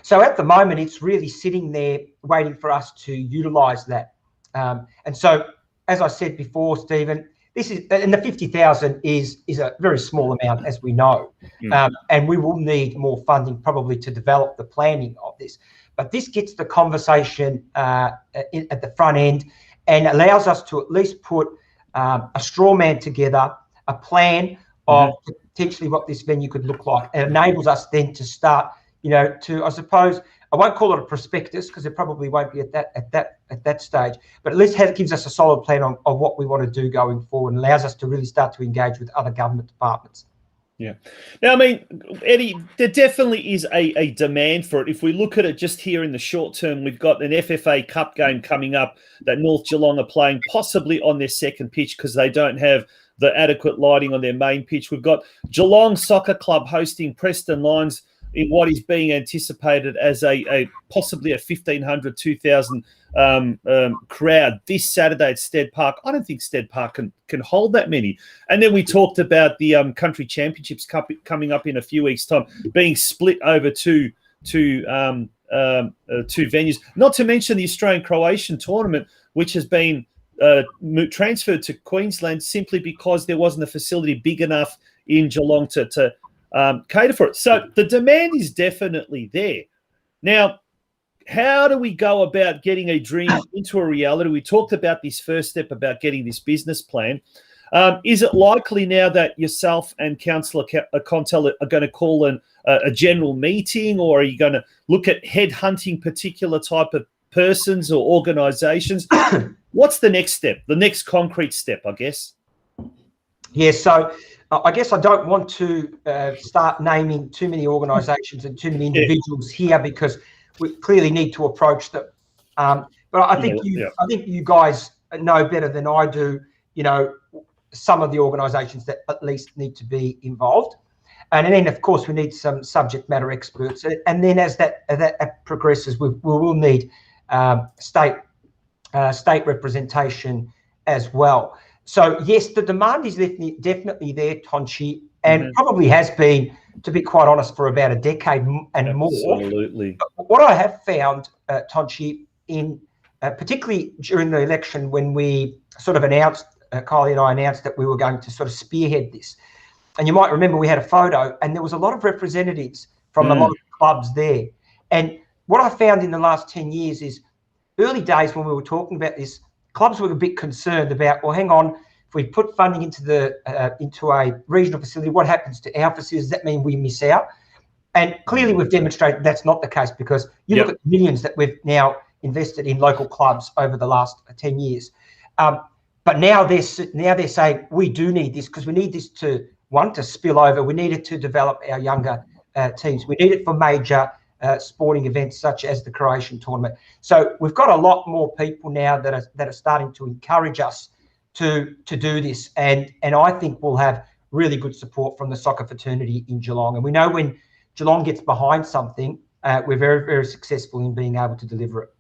So at the moment, it's really sitting there waiting for us to utilise that. And so, as I said before, Stephen, this is, and the 50,000 is a very small amount, as we know, and we will need more funding probably to develop the planning of this. But this gets the conversation at the front end and allows us to at least put a straw man together, a plan of potentially what this venue could look like. It enables us then to start, to, I suppose, I won't call it a prospectus because it probably won't be at that stage, but at least gives us a solid plan on what we want to do going forward and allows us to really start to engage with other government departments. Yeah. Now, I mean, Eddie, there definitely is a demand for it. If we look at it just here in the short term, we've got an FFA Cup game coming up that North Geelong are playing possibly on their second pitch because they don't have the adequate lighting on their main pitch. We've got Geelong Soccer Club hosting Preston Lions in what is being anticipated as a possibly a 1,500, 2,000 crowd this Saturday at Stead Park. I don't think Stead Park can hold that many. And then we talked about the Country Championships Cup coming up in a few weeks' time, being split over two venues. Not to mention the Australian-Croatian tournament, which has been transferred to Queensland simply because there wasn't a facility big enough in Geelong to cater for it. So the demand is definitely there. Now, how do we go about getting a dream into a reality? We talked about this first step about getting this business plan. Is it likely now that yourself and Councillor KONTELJ are going to call a general meeting, or are you going to look at headhunting particular type of persons or organisations? What's the next step, the next concrete step, I guess? Yeah, so I guess I don't want to start naming too many organisations and too many individuals here because we clearly need to approach them. But I think you guys know better than I do, some of the organisations that at least need to be involved. And then, of course, we need some subject matter experts. And then as that progresses, we will need state representation as well. So, yes, the demand is definitely there, Tonchi, and probably has been, to be quite honest, for about a decade and more. Absolutely. But what I have found, Tonchi, particularly during the election when we sort of announced, Kylie and I announced that we were going to sort of spearhead this. And you might remember we had a photo and there was a lot of representatives from a lot of clubs there. And what I found in the last 10 years is early days when we were talking about this, clubs were a bit concerned about, well, hang on, if we put funding into a regional facility, what happens to our facilities? Does that mean we miss out? And clearly we've demonstrated that's not the case because you look at the millions that we've now invested in local clubs over the last 10 years. But now they're saying we do need this because we need this to spill over. We need it to develop our younger teams. We need it for major sporting events such as the Croatian tournament. So we've got a lot more people now that are starting to encourage us to do this, and I think we'll have really good support from the soccer fraternity in Geelong. And we know when Geelong gets behind something, we're very, very successful in being able to deliver it.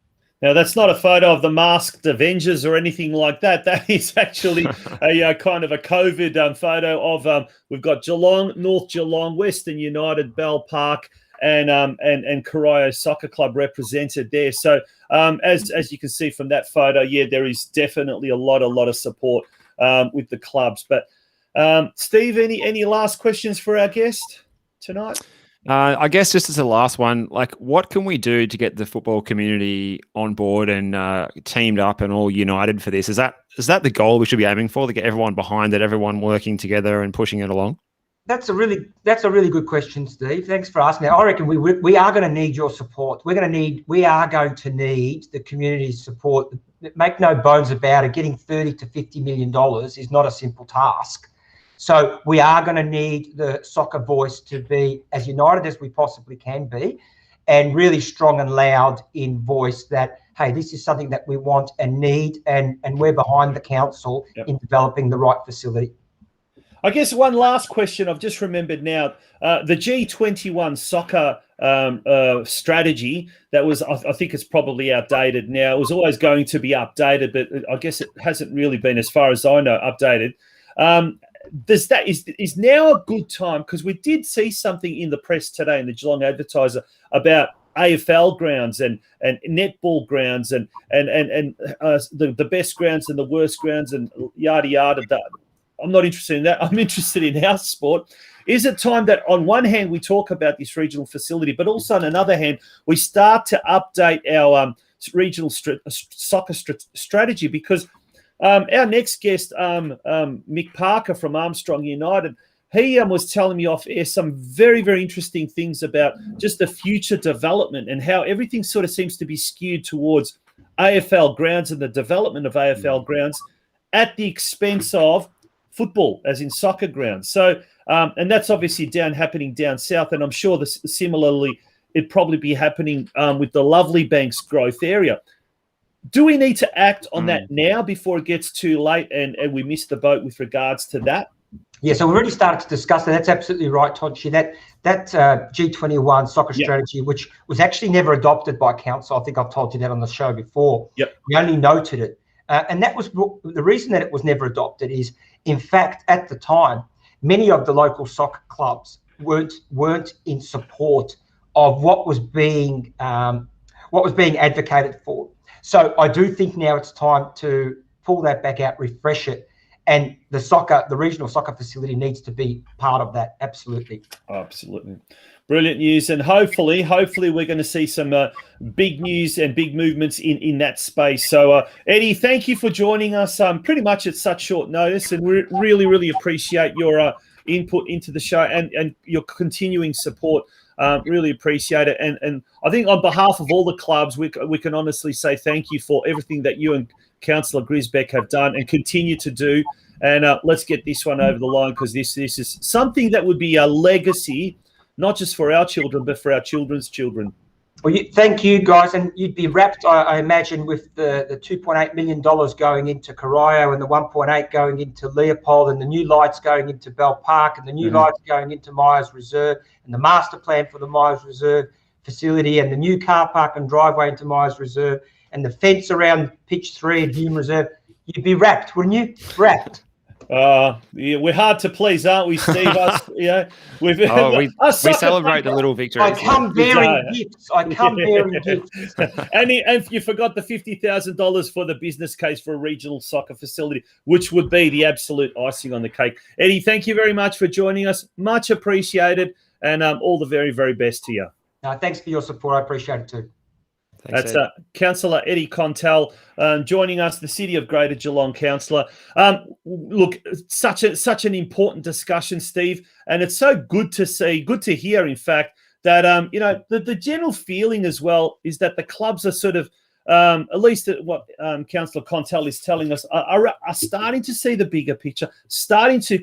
Now, that's not a photo of the masked Avengers or anything like that. That is actually a kind of a COVID photo of we've got Geelong, North Geelong, Western United, Bell Park, and Corio Soccer Club represented there. So as you can see from that photo, there is definitely a lot of support with the clubs. But Steve, any last questions for our guest tonight? I guess just as the last one, like, what can we do to get the football community on board and teamed up and all united for this? Is that the goal we should be aiming for, to get everyone behind it, everyone working together and pushing it along? That's a really good question, Steve. Thanks for asking that. I reckon we are going to need your support. We are going to need the community's support. Make no bones about it. Getting $30 to $50 million is not a simple task. So we are going to need the soccer voice to be as united as we possibly can be, and really strong and loud in voice that, hey, this is something that we want and need, and we're behind the council in developing the right facility. I guess one last question I've just remembered now. The G21 soccer strategy, that was, I think it's probably outdated now. It was always going to be updated, but I guess it hasn't really been, as far as I know, updated. Is now a good time, because we did see something in the press today in the Geelong Advertiser about AFL grounds and netball grounds and the best grounds and the worst grounds and yada yada. I'm not interested in that. I'm interested in our sport. Is it time that on one hand we talk about this regional facility, but also on another hand we start to update our regional soccer strategy? Because our next guest, Mick Parker from Armstrong United, he was telling me off air some very, very interesting things about just the future development and how everything sort of seems to be skewed towards AFL grounds and the development of AFL grounds at the expense of football, as in soccer grounds. So, and that's obviously happening down south, and I'm sure similarly it'd probably be happening with the Lovely Banks growth area. Do we need to act on that now before it gets too late and we miss the boat with regards to that? Yeah, so we've already started to discuss that. That's absolutely right, Tonchi. That G21 soccer strategy, which was actually never adopted by council. I think I've told you that on the show before. Yep. We only noted it. And that was the reason that it was never adopted is, in fact, at the time, many of the local soccer clubs weren't in support of what was being advocated for. So I do think now it's time to pull that back out, refresh it, and the regional soccer facility needs to be part of that. Absolutely. Absolutely. Brilliant news. And hopefully we're going to see some big news and big movements in that space. So, Eddie, thank you for joining us pretty much at such short notice, and we really, really appreciate your input into the show and your continuing support. Really appreciate it. And I think on behalf of all the clubs, we can honestly say thank you for everything that you and Councillor Grisbeck have done and continue to do. And let's get this one over the line, because this is something that would be a legacy, not just for our children, but for our children's children. Well, thank you, guys. And you'd be wrapped, I imagine, with the $2.8 million going into Corio and the 1.8 going into Leopold and the new lights going into Bell Park and the new lights going into Myers Reserve and the master plan for the Myers Reserve facility and the new car park and driveway into Myers Reserve and the fence around Pitch 3 at Hume Reserve. You'd be wrapped, wouldn't you? Wrapped. Yeah, we're hard to please, aren't we, Steve? We celebrate the little victories. I come bearing gifts. And you forgot the $50,000 for the business case for a regional soccer facility, which would be the absolute icing on the cake. Eddie, thank you very much for joining us. Much appreciated, and all the very, very best to you. Thanks for your support. I appreciate it too. Thanks, that's Councillor Eddie KONTELJ joining us, the City of Greater Geelong councillor. Look, such an important discussion, Steve, and it's so good to hear, in fact, that the general feeling as well is that the clubs are sort of, at least what Councillor KONTELJ is telling us, are starting to see the bigger picture, starting to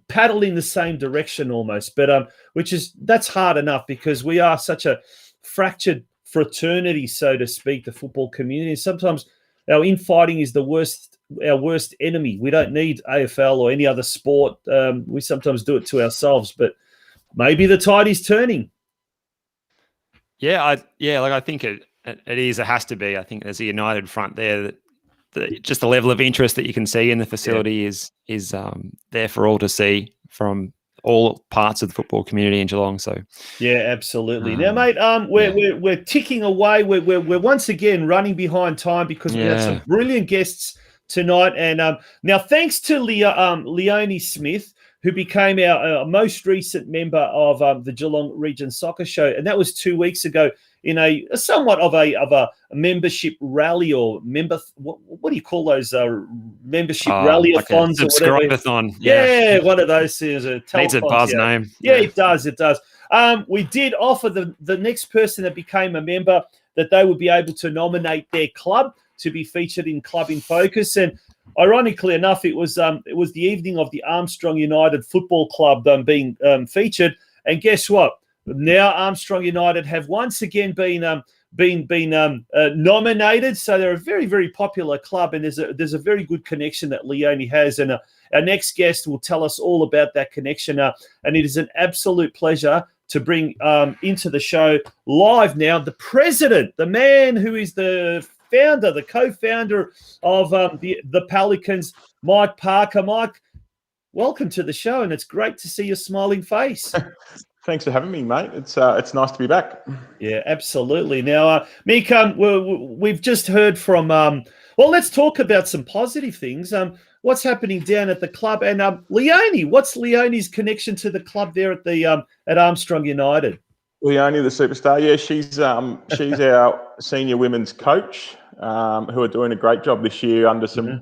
paddle in the same direction almost, but that's hard enough, because we are such a fractured fraternity, so to speak, the football community. Sometimes our infighting is our worst enemy. We don't need AFL or any other sport. We sometimes do it to ourselves, but maybe the tide is turning. I think it has to be. I think there's a united front there. Just the level of interest that you can see in the facility is there for all to see from all parts of the football community in Geelong. So yeah, absolutely. Now, mate, we're ticking away. We're once again running behind time, because we have some brilliant guests tonight. And now, thanks to Leonie Smith, who became our most recent member of the Geelong Region Soccer Show, and that was 2 weeks ago in a somewhat of a membership rally or what do you call those membership rally-a-thons like or whatever? Subscribe-a-thon. Yeah, one of those things. Needs a buzz name. Yeah, it does. It does. We did offer the next person that became a member that they would be able to nominate their club to be featured in Club in Focus. And ironically enough, it was the evening of the Armstrong United Football Club being featured. And guess what? Now Armstrong United have once again been nominated. So they're a very, very popular club, and there's a very good connection that Leonie has. And our next guest will tell us all about that connection. And it is an absolute pleasure to bring into the show live now the president, the man who is the founder, the co-founder of the Pelicans, Mike Parker. Mike, welcome to the show, and it's great to see your smiling face. Thanks for having me, mate. It's nice to be back. Yeah, absolutely. Now, Mick, we've just heard from. Well, let's talk about some positive things. What's happening down at the club, and Leonie? What's Leonie's connection to the club there at Armstrong United? Leonie, the superstar. Yeah, she's our senior women's coach, who are doing a great job this year under some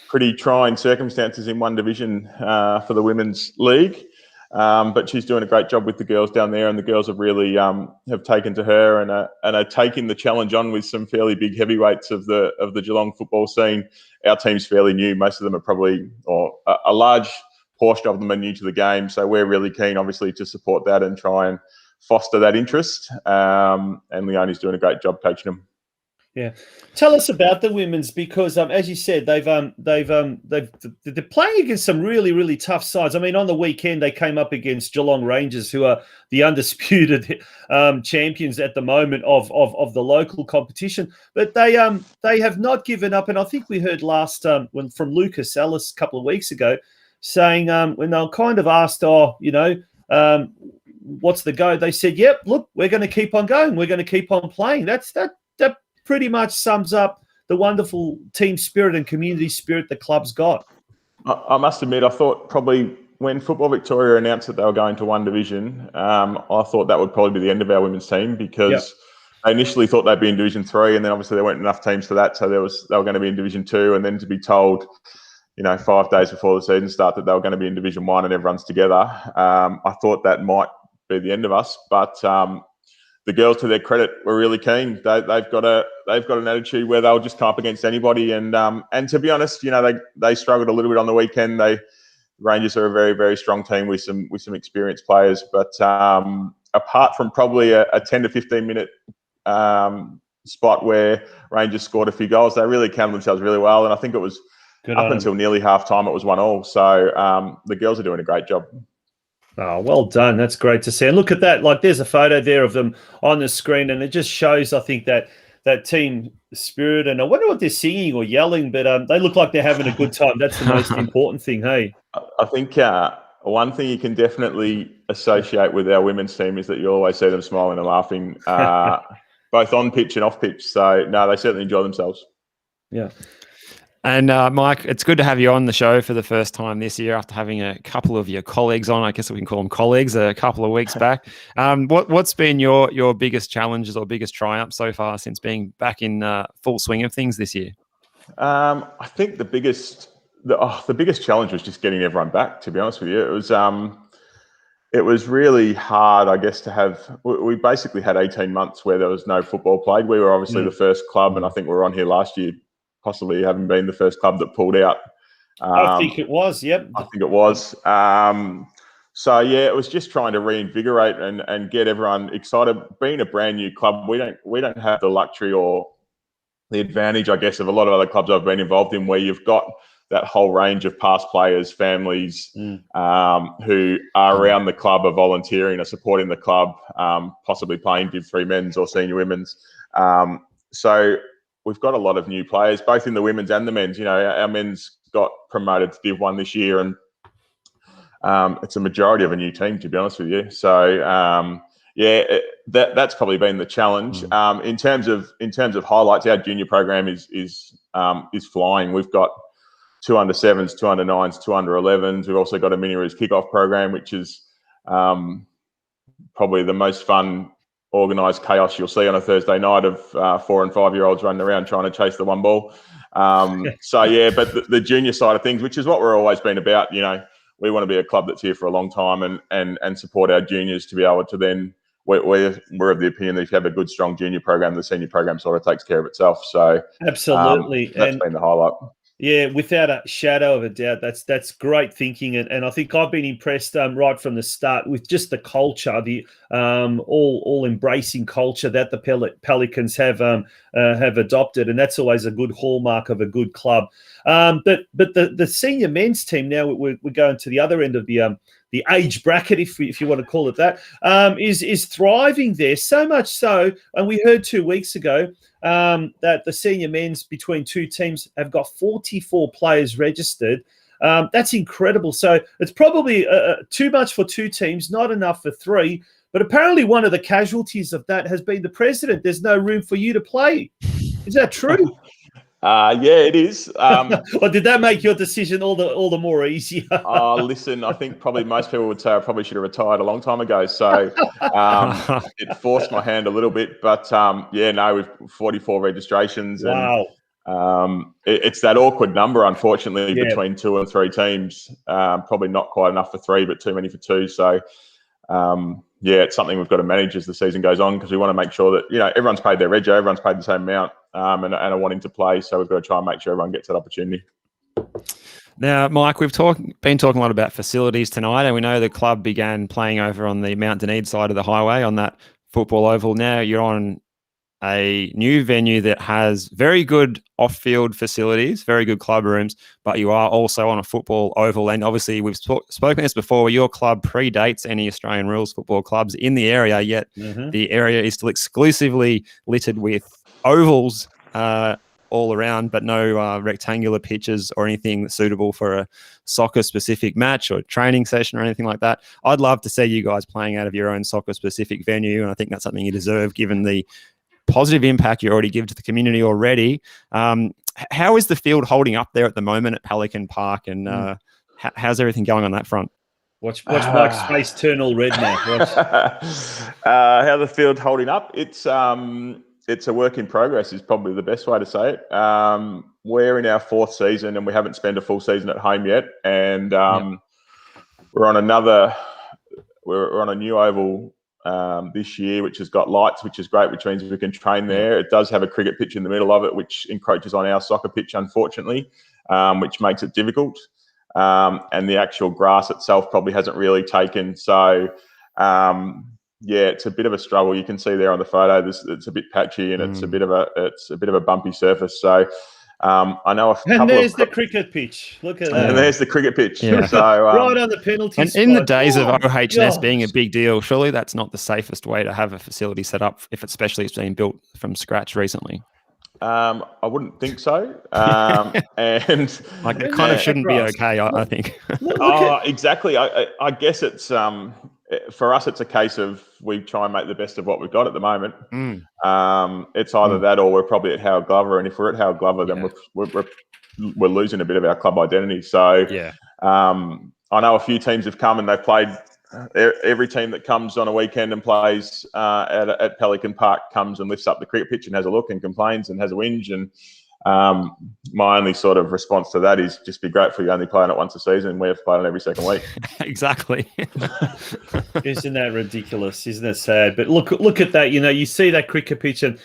pretty trying circumstances in one division for the women's league. But she's doing a great job with the girls down there, and the girls have really have taken to her and are taking the challenge on with some fairly big heavyweights of the Geelong football scene. Our team's fairly new; most of them are probably, or a large portion of them are new to the game. So we're really keen, obviously, to support that and try and foster that interest. And Leonie's doing a great job coaching them. Yeah, tell us about the women's, because as you said, they're playing against some really, really tough sides. I mean, on the weekend they came up against Geelong Rangers, who are the undisputed champions at the moment of the local competition. But they have not given up, and I think we heard from Lucas Ellis a couple of weeks ago saying when they were kind of asked, what's the go? They said, "Yep, look, we're going to keep on going. We're going to keep on playing." That pretty much sums up the wonderful team spirit and community spirit the club's got. I must admit, I thought probably when Football Victoria announced that they were going to one division, I thought that would probably be the end of our women's team, because I initially thought they'd be in Division 3, and then obviously there weren't enough teams for that, so they were going to be in Division 2, and then to be told, 5 days before the season started, that they were going to be in Division 1 and everyone's together. I thought that might be the end of us, but the girls, to their credit, were really keen. They've got an attitude where they'll just come up against anybody, and to be honest, they struggled a little bit on the weekend. Rangers are a very, very strong team with some experienced players, but apart from probably a 10 to 15 minute spot where Rangers scored a few goals, they really counted themselves really well, and I think it was up until nearly half time it was 1-1. So the girls are doing a great job. Oh, well done. That's great to see. And look at that. Like, there's a photo there of them on the screen, and it just shows, I think, that team spirit. And I wonder what they're singing or yelling, but they look like they're having a good time. That's the most important thing, hey? I think one thing you can definitely associate with our women's team is that you always see them smiling and laughing, both on pitch and off pitch. So, no, they certainly enjoy themselves. Yeah. And Mike, it's good to have you on the show for the first time this year after having a couple of your colleagues on. I guess we can call them colleagues a couple of weeks back. What's been your biggest challenges or biggest triumph so far since being back in full swing of things this year? I think the biggest challenge was just getting everyone back, to be honest with you. It was really hard, I guess, to have. We basically had 18 months where there was no football played. We were obviously the first club, and I think we were on here last year, possibly having been the first club that pulled out. I think it was, yep. I think it was. So, yeah, it was just trying to reinvigorate and get everyone excited. Being a brand new club, we don't have the luxury or the advantage, I guess, of a lot of other clubs I've been involved in, where you've got that whole range of past players, families who are around the club, are volunteering, are supporting the club, possibly playing Div 3 men's or senior women's. So we've got a lot of new players, both in the women's and the men's. Our men's got promoted to Div 1 this year, and it's a majority of a new team, to be honest with you. So, that's probably been the challenge. In terms of highlights, our junior program is flying. We've got 2 under-7s, 2 under-9s, 2 under-11s. We've also got a mini Roos kickoff program, which is probably the most fun organised chaos you'll see on a Thursday night of 4 and 5 year olds running around trying to chase the one ball. So yeah, but the junior side of things, which is what we're always been about, you know, we want to be a club that's here for a long time and support our juniors to be able to then, we're of the opinion that if you have a good, strong junior program, the senior program sort of takes care of itself. So absolutely, that's been the highlight. Yeah, without a shadow of a doubt, that's great thinking, and I think I've been impressed right from the start with just the culture, the all embracing culture that the Pelicans have adopted, and that's always a good hallmark of a good club. But the senior men's team now, we're going to the other end of the age bracket, if you want to call it that, is thriving there, so much so, and we heard 2 weeks ago that the senior men's between two teams have got 44 players registered. That's incredible. So it's probably too much for 2 teams, not enough for 3. But apparently one of the casualties of that has been the president. There's no room for you to play. Is that true? Yeah, it is. Or did that make your decision all the more easier? Listen, I think probably most people would say I probably should have retired a long time ago. So it forced my hand a little bit. But yeah, no, we've 44 registrations. Wow. And it's that awkward number, unfortunately, between 2 and 3 teams. Probably not quite enough for 3, but too many for 2. So yeah, it's something we've got to manage as the season goes on, because we want to make sure that, you know, everyone's paid their rego, everyone's paid the same amount, and are wanting to play. So we've got to try and make sure everyone gets that opportunity. Now, Mike, we've been talking a lot about facilities tonight, and we know the club began playing over on the Mount Dunedin side of the highway on that football oval. Now you're on a new venue that has very good off-field facilities, very good club rooms, but you are also on a football oval. And obviously, we've spoken this before, your club predates any Australian rules football clubs in the area, yet the area is still exclusively littered with ovals all around, but no rectangular pitches or anything suitable for a soccer-specific match or training session or anything like that. I'd love to see you guys playing out of your own soccer-specific venue, and I think that's something you deserve, given the positive impact you already give to the community already. How is the field holding up there at the moment at Pelican Park, and how's everything going on that front? Watch Mike's face turn all red now. How the field holding up? It's a work in progress is probably the best way to say it. We're in our 4th season and we haven't spent a full season at home yet, and we're on a new oval this year, which has got lights, which is great, which means we can train there. It does have a cricket pitch in the middle of it, which encroaches on our soccer pitch, unfortunately, which makes it difficult. And the actual grass itself probably hasn't really taken. So, yeah, it's a bit of a struggle. You can see there on the photo, it's a bit patchy and it's a bit of a bumpy surface. So, I know and there's the cricket pitch. Look at that. And there's the cricket pitch. Yeah. So, right on the penalty and spot. in the days of OHS being a big deal, surely that's not the safest way to have a facility set up, if especially it's being built from scratch recently. I wouldn't think so. And like it kind of shouldn't be okay, I think. Exactly. I guess it's for us, it's a case of we try and make the best of what we've got at the moment. It's either that or we're probably at Howard Glover, and if we're at Howard Glover, then we're losing a bit of our club identity. So I know a few teams have come and they've played. Every team that comes on a weekend and plays at Pelican Park comes and lifts up the cricket pitch and has a look and complains and has a whinge. And my only sort of response to that is just be grateful you're only playing it once a season. We have to play it every second week. Exactly. Isn't that ridiculous? Isn't it sad? But look at that. You know, you see that cricket pitch and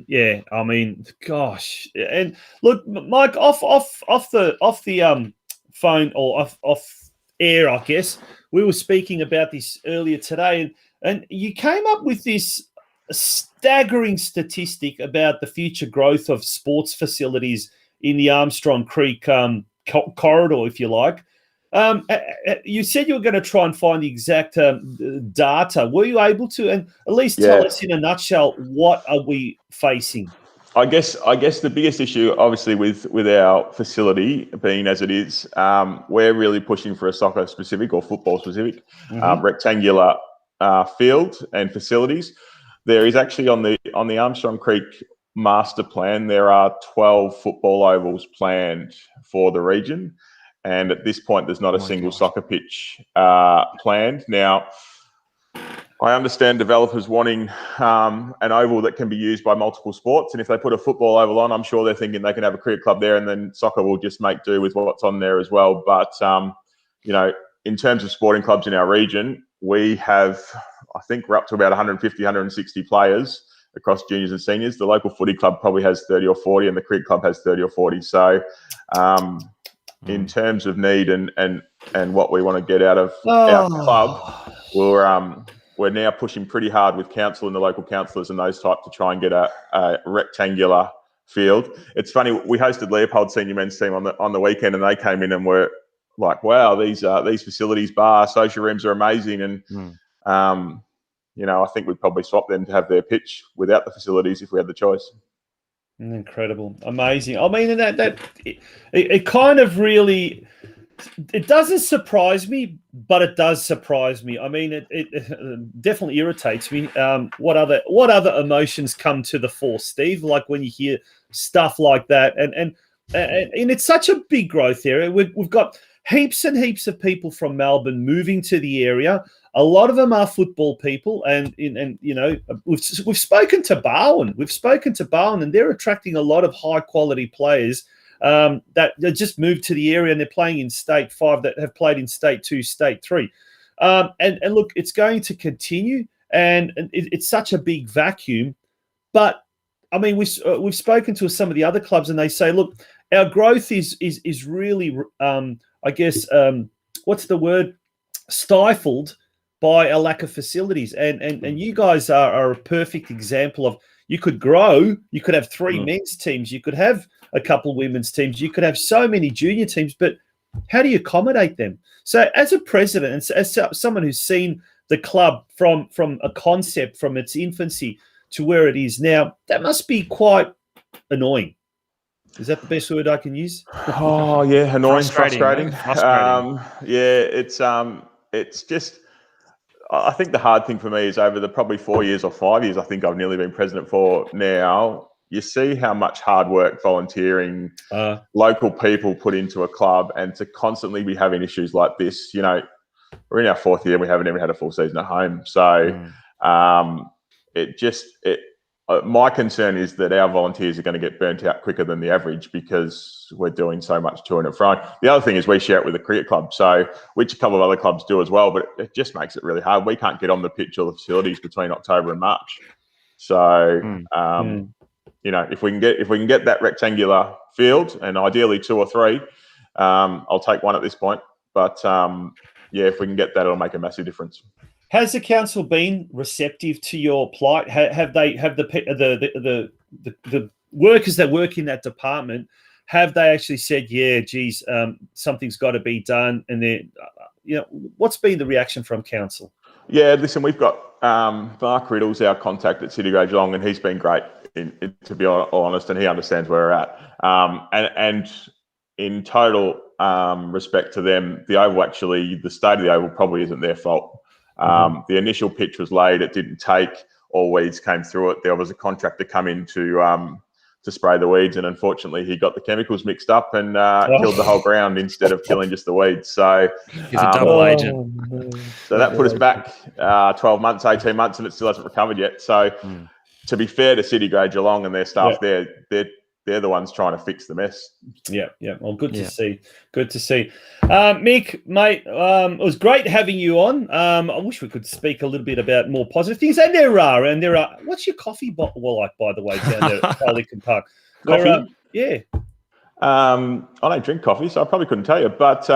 yeah, I mean, gosh. And look, Mike, off the phone or off air, I guess, we were speaking about this earlier today, and you came up with this staggering statistic about the future growth of sports facilities in the Armstrong Creek corridor, if you like. You said you were going to try and find the exact data. Were you able to? And at least tell us in a nutshell, what are we facing? I guess the biggest issue, obviously, with our facility being as it is, we're really pushing for a soccer specific or football specific, rectangular field and facilities. There is actually on the Armstrong Creek master plan, there are 12 football ovals planned for the region, and at this point there's not a single soccer pitch planned. Now, I understand developers wanting an oval that can be used by multiple sports, and if they put a football oval on, I'm sure they're thinking they can have a cricket club there, and then soccer will just make do with what's on there as well. But you know, in terms of sporting clubs in our region, we have, I think we're up to about 150, 160 players across juniors and seniors. The local footy club probably has 30 or 40, and the cricket club has 30 or 40. So in terms of need and what we want to get out of our club, we're now pushing pretty hard with council and the local councillors and those type to try and get a rectangular field. It's funny, we hosted Leopold senior men's team on the weekend, and they came in and were like, wow, these facilities, bar, social rooms are amazing. And you know, I think we'd probably swap them to have their pitch without the facilities if we had the choice. Incredible, amazing. I mean, it kind of really, it doesn't surprise me, but it does surprise me. I mean, it definitely irritates me. What other emotions come to the fore, Steve? Like when you hear stuff like that, and it's such a big growth area. We've got heaps and heaps of people from Melbourne moving to the area. A lot of them are football people, and you know, we've spoken to Barwon. We've spoken to Barwon, and they're attracting a lot of high quality players that just moved to the area, and they're playing in State 5 that have played in State 2, State 3. And look, it's going to continue, and it's such a big vacuum. But I mean, we've spoken to some of the other clubs, and they say, look, our growth is really, I guess, what's the word? Stifled by a lack of facilities. And you guys are a perfect example of, you could grow, you could have 3 men's teams, you could have a couple women's teams, you could have so many junior teams, but how do you accommodate them? So as a president, and as someone who's seen the club from a concept from its infancy to where it is now, that must be quite annoying. Is that the best word I can use? Oh yeah, annoying, frustrating. Frustrating. It's just, I think the hard thing for me is over the probably 4 years or 5 years I think I've nearly been president for now, you see how much hard work, volunteering, local people put into a club, and to constantly be having issues like this. You know, we're in our 4th year, we haven't even had a full season at home. So my concern is that our volunteers are going to get burnt out quicker than the average because we're doing so much to and fro. The other thing is we share it with the cricket club, so which a couple of other clubs do as well, but it just makes it really hard. We can't get on the pitch or the facilities between October and March. So, you know, if we can get that rectangular field, and ideally 2 or 3, I'll take 1 at this point. But yeah, if we can get that, it'll make a massive difference. Has the council been receptive to your plight? Have the workers that work in that department, have they actually said, yeah, geez, something's got to be done? And then, you know, what's been the reaction from council? Yeah, listen, we've got Mark Riddle's our contact at City Grade Geelong, and he's been great, to be honest, and he understands where we're at. And in total respect to them, the Oval the state of the Oval probably isn't their fault. The initial pitch was laid, it didn't take, all weeds came through it. There was a contractor come in to spray the weeds, and unfortunately he got the chemicals mixed up and killed the whole ground instead of killing just the weeds. So he's a double agent. So that put us back 12 months, 18 months, and it still hasn't recovered yet. So to be fair to City Grade Geelong and their staff, they're the ones trying to fix the mess. Yeah. Well, good to see. Good to see. Mick, mate, it was great having you on. I wish we could speak a little bit about more positive things. And there are. What's your coffee bottle like, by the way, down there at Carlican Park? Coffee? Yeah. I don't drink coffee, so I probably couldn't tell you, but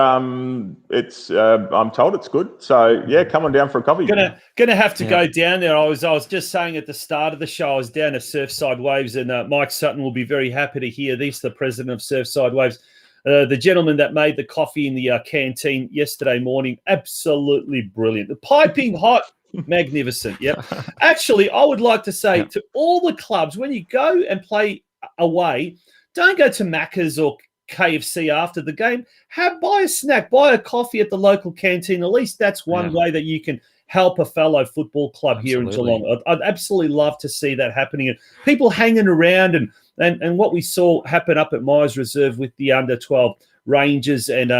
it's I'm told it's good. So yeah, come on down for a coffee. Gonna have to go down there. I was just saying at the start of the show, I was down at Surfside Waves, and Mike Sutton will be very happy to hear this, the president of Surfside Waves. The gentleman that made the coffee in the canteen yesterday morning, absolutely brilliant. The piping hot, magnificent. Yeah. Actually, I would like to say to all the clubs, when you go and play away, don't go to Macca's or KFC after the game. Buy a snack, buy a coffee at the local canteen. At least that's one way that you can help a fellow football club here in Geelong. I'd absolutely love to see that happening, and people hanging around and what we saw happen up at Myers Reserve with the under-12 Rangers and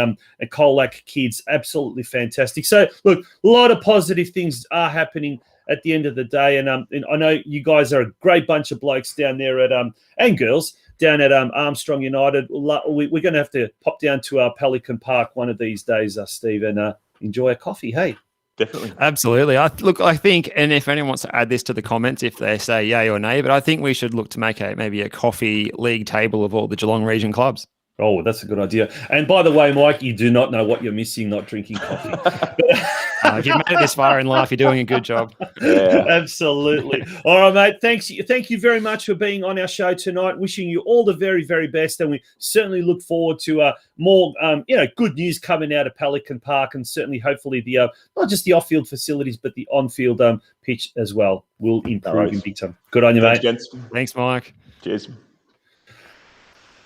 Colac kids, absolutely fantastic. So, look, a lot of positive things are happening at the end of the day, and I know you guys are a great bunch of blokes down there at and girls down at Armstrong United. We're going to have to pop down to Pelican Park one of these days, Steve, and enjoy a coffee. Hey. Definitely. Absolutely. I think, and if anyone wants to add this to the comments, if they say yay or nay, but I think we should look to make maybe a coffee league table of all the Geelong region clubs. Oh, that's a good idea. And by the way, Mike, you do not know what you're missing not drinking coffee. If you've made it this far in life, you're doing a good job. Yeah. Absolutely. All right, mate. Thanks. Thank you very much for being on our show tonight. Wishing you all the very, very best. And we certainly look forward to more, good news coming out of Pelican Park, and certainly, hopefully, the not just the off-field facilities, but the on-field pitch as well will improve in big time. Good on you, mate. Gents. Thanks, Mike. Cheers.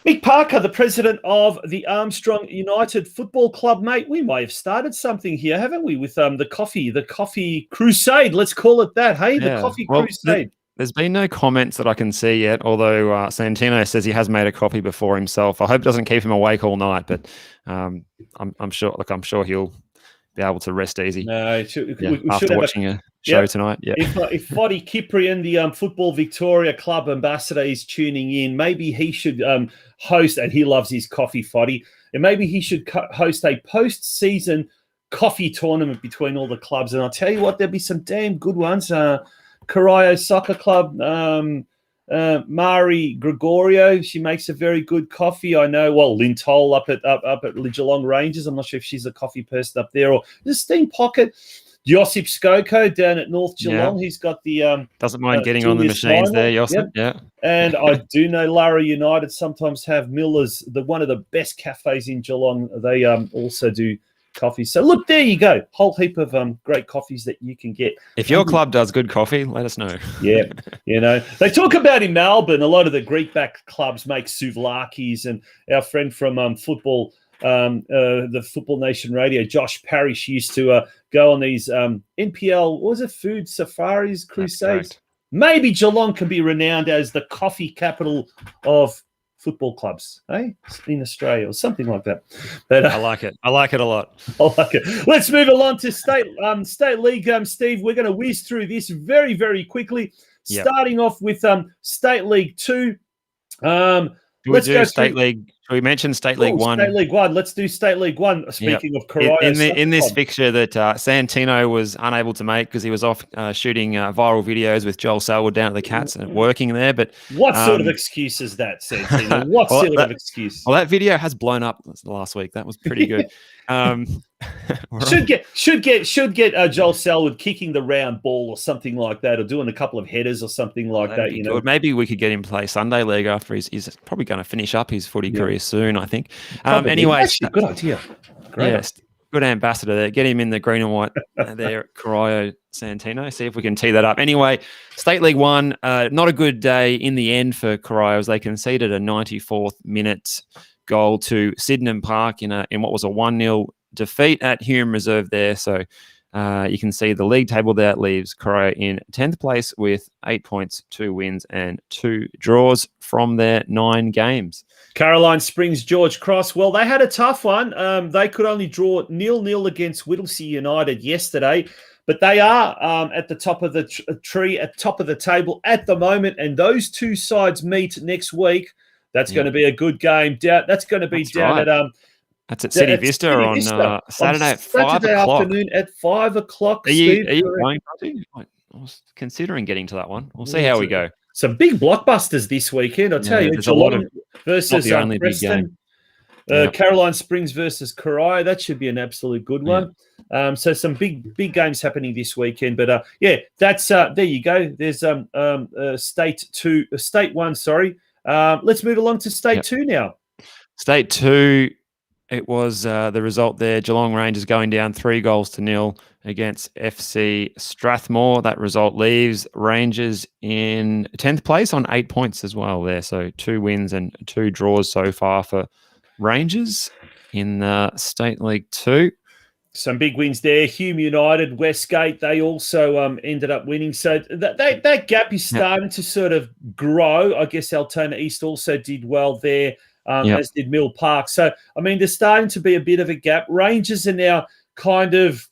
Mick Parker, the president of the Armstrong United Football Club, mate. We may have started something here, haven't we, with the coffee crusade? Let's call it that. Hey, the coffee crusade. There's been no comments that I can see yet, although Santino says he has made a coffee before himself. I hope it doesn't keep him awake all night, but I'm sure. Look, I'm sure he'll be able to rest easy. No, we after should watching a show tonight. Yeah. If Foddy Kiprian, the Football Victoria Club ambassador, is tuning in, maybe he should host, and he loves his coffee, Foddy, and maybe he should host a post-season coffee tournament between all the clubs. And I'll tell you what, there'll be some damn good ones. Corio Soccer Club, Mari Gregorio, she makes a very good coffee. I know. Well, Lynn Toll up at Geelong Rangers. I'm not sure if she's a coffee person up there, or the Steam Pocket. Josip Skoko down at North Geelong. He's got the doesn't mind getting on the machines there, Josip. Yep. Yeah. And I do know Lara United sometimes have Miller's, one of the best cafes in Geelong. They also do coffee. So look, there you go. Whole heap of great coffees that you can get. If your club does good coffee, let us know. Yeah. They talk about in Melbourne, a lot of the Greek-backed clubs make souvlakis, and our friend from football, the Football Nation Radio, Josh Parrish, used to go on these NPL, what was it, food safaris, crusades? Maybe Geelong can be renowned as the coffee capital of football clubs, in Australia, or something like that. But I like it. I like it a lot. I like it. Let's move along to state league, Steve. We're going to whiz through this very, very quickly. Yep. Starting off with State League 2. Let's do State League. We mentioned State League 1. State League 1. Let's do State League 1. Speaking of Corio. In this fixture that Santino was unable to make because he was off shooting viral videos with Joel Selwood down at the Cats and working there. But what sort of excuse is that, Santino? What sort of excuse? Well, that video has blown up last week. That was pretty good. Should get Joel Selwood kicking the round ball or something like that, or doing a couple of headers or something like that. Good. Maybe we could get him to play Sunday League after he's probably going to finish up his footy career soon, I think. Anyway, good idea. Great. Yes, good ambassador there. Get him in the green and white there at Corio Santino. See if we can tee that up. Anyway, State League 1, not a good day in the end for Corio, as they conceded a 94th minute goal to Sydenham Park in what was a 1-0 defeat at Hume Reserve there. So you can see the league table there leaves Corio in 10th place with 8 points, 2 wins and 2 draws from their 9 games. Caroline Springs, George Cross. Well, they had a tough one. They could only draw 0-0 against Whittlesea United yesterday, but they are at the top of the tree, at top of the table at the moment, and those two sides meet next week. That's going to be a good game. That's going to be down at That's at City Vista on Saturday at 5 o'clock. Afternoon at 5 o'clock. Are you going to? I was considering getting to that one. We'll see how we go. Some big blockbusters this weekend, I'll tell you. Geelong versus Preston. Caroline Springs versus Corio. That should be an absolute good one. So some big games happening this weekend. But that's there you go. There's State 1. Sorry. Let's move along to State 2 now. State 2. It was the result there. Geelong Rangers going down 3-0 against FC Strathmore. That result leaves Rangers in 10th place on 8 points as well there. So 2 wins and 2 draws so far for Rangers in State League 2. Some big wins there. Hume United, Westgate, they also ended up winning. So that gap is starting to sort of grow. I guess Altona East also did well there, as did Mill Park. So, I mean, there's starting to be a bit of a gap. Rangers are now kind of,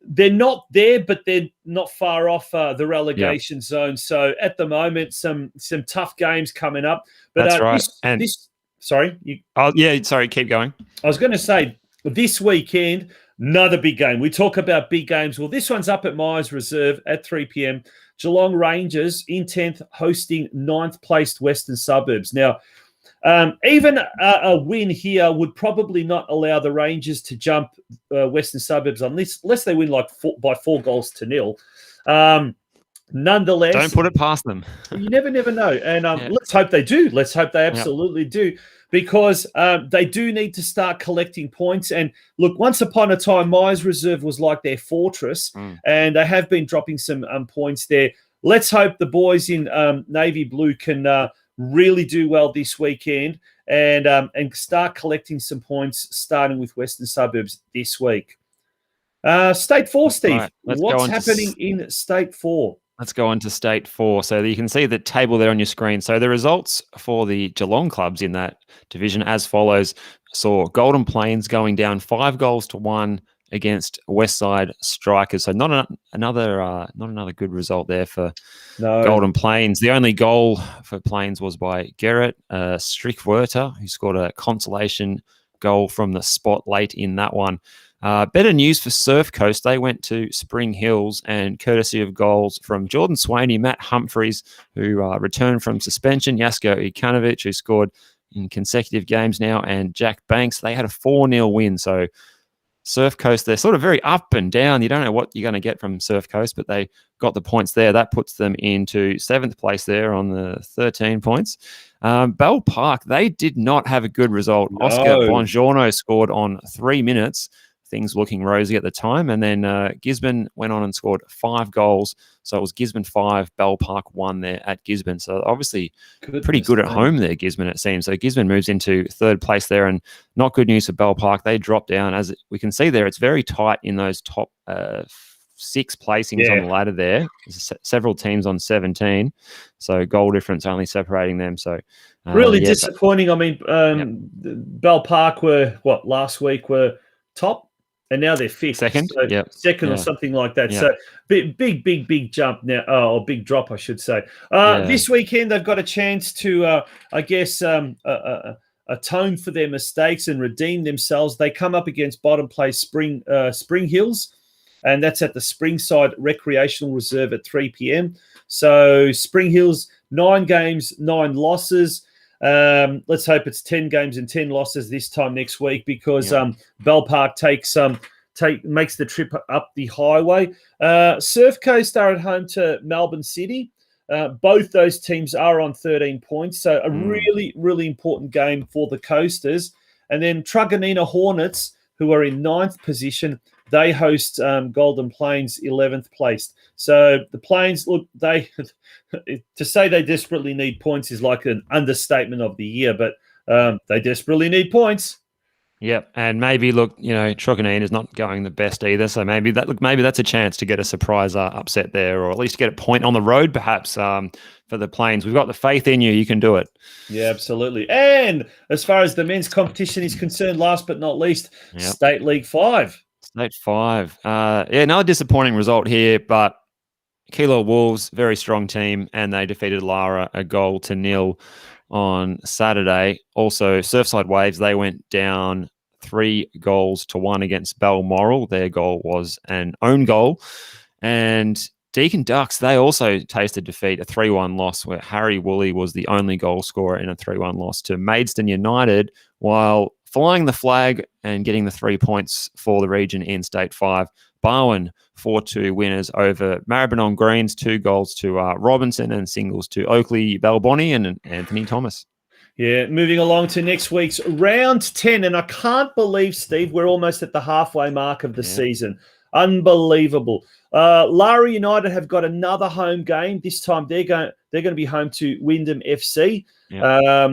they're not there, but they're not far off the relegation zone. So at the moment, some tough games coming up. But that's right. Sorry, keep going. I was going to say, this weekend, another big game. We talk about big games. Well, this one's up at Myers Reserve at 3 p.m. Geelong Rangers in 10th hosting 9th placed Western Suburbs. Now, even a win here would probably not allow the Rangers to jump Western Suburbs unless they win by 4 goals to 0. Nonetheless, don't put it past them. You never know. And let's hope they do. Let's hope they absolutely do, because they do need to start collecting points. And look, once upon a time, Myers Reserve was like their fortress, and they have been dropping some points there. Let's hope the boys in navy blue can really do well this weekend and start collecting some points, starting with Western Suburbs this week. State 4, Steve. Right. What's happening in State 4? Let's go on to State 4. So you can see the table there on your screen. So the results for the Geelong clubs in that division as follows. Saw Golden Plains going down 5 goals to 1 against Westside Strikers. So not another good result there for Golden Plains. The only goal for Plains was by Gerrit Strickwerter, who scored a consolation goal from the spot late in that one. Better news for Surf Coast. They went to Spring Hills, and courtesy of goals from Jordan Swaney, Matt Humphreys, who returned from suspension, Jasko Ikanovich, who scored in consecutive games now, and Jack Banks. They had a 4-0 win. So Surf Coast, they're sort of very up and down. You don't know what you're going to get from Surf Coast, but they got the points there. That puts them into 7th place there on the 13 points. Bell Park, they did not have a good result. No. Oscar Bongiorno scored on 3 minutes. Things looking rosy at the time. And then Gisborne went on and scored 5 goals. So it was Gisborne 5, Bell Park 1 there at Gisborne. So obviously pretty good at home there, Gisborne, it seems. So Gisborne moves into 3rd place there, and not good news for Bell Park. They dropped down. As we can see there, it's very tight in those top 6 placings on the ladder there. There's several teams on 17. So goal difference only separating them. So really disappointing. I mean, Bell Park were, last week were top? And now they're 5th. Second? So second or something like that. So big jump now, or big drop, I should say. This weekend, they've got a chance to, atone for their mistakes and redeem themselves. They come up against bottom place Spring Hills, and that's at the Springside Recreational Reserve at 3 p.m. So Spring Hills, 9 games, 9 losses. Let's hope it's 10 games and 10 losses this time next week, because Bell Park makes the trip up the highway. Surf Coast are at home to Melbourne City. Both those teams are on 13 points, so a really, really important game for the Coasters. And then Truganina Hornets, who are in 9th position, they host Golden Plains 11th placed. So the Plains, look, to say they desperately need points is like an understatement of the year, but they desperately need points. Yep, and maybe Truganina is not going the best either, so maybe that's a chance to get a surprise upset there, or at least get a point on the road, perhaps, for the Plains. We've got the faith in you; you can do it. Yeah, absolutely. And as far as the men's competition is concerned, last but not least, State League 5. State 5. Another disappointing result here, but Keilor Wolves, very strong team, and they defeated Lara 1-0 on Saturday. Also, Surfside Waves, they went down 3 goals to 1 against Balmoral. Their goal was an own goal. And Deakin Ducks, they also tasted defeat, a 3-1 loss, where Harry Woolley was the only goal scorer in a 3-1 loss to Maidstone United, while flying the flag and getting the 3 points for the region in State 5. Barwon 4-2 winners over Maribyrnong Greens, 2 goals to Robinson and singles to Oakley Balboni and Anthony Thomas. Yeah, moving along to next week's round 10. And I can't believe, Steve, we're almost at the halfway mark of the season. Unbelievable. Lara United have got another home game. This time they're going to be home to Wyndham FC. Yeah.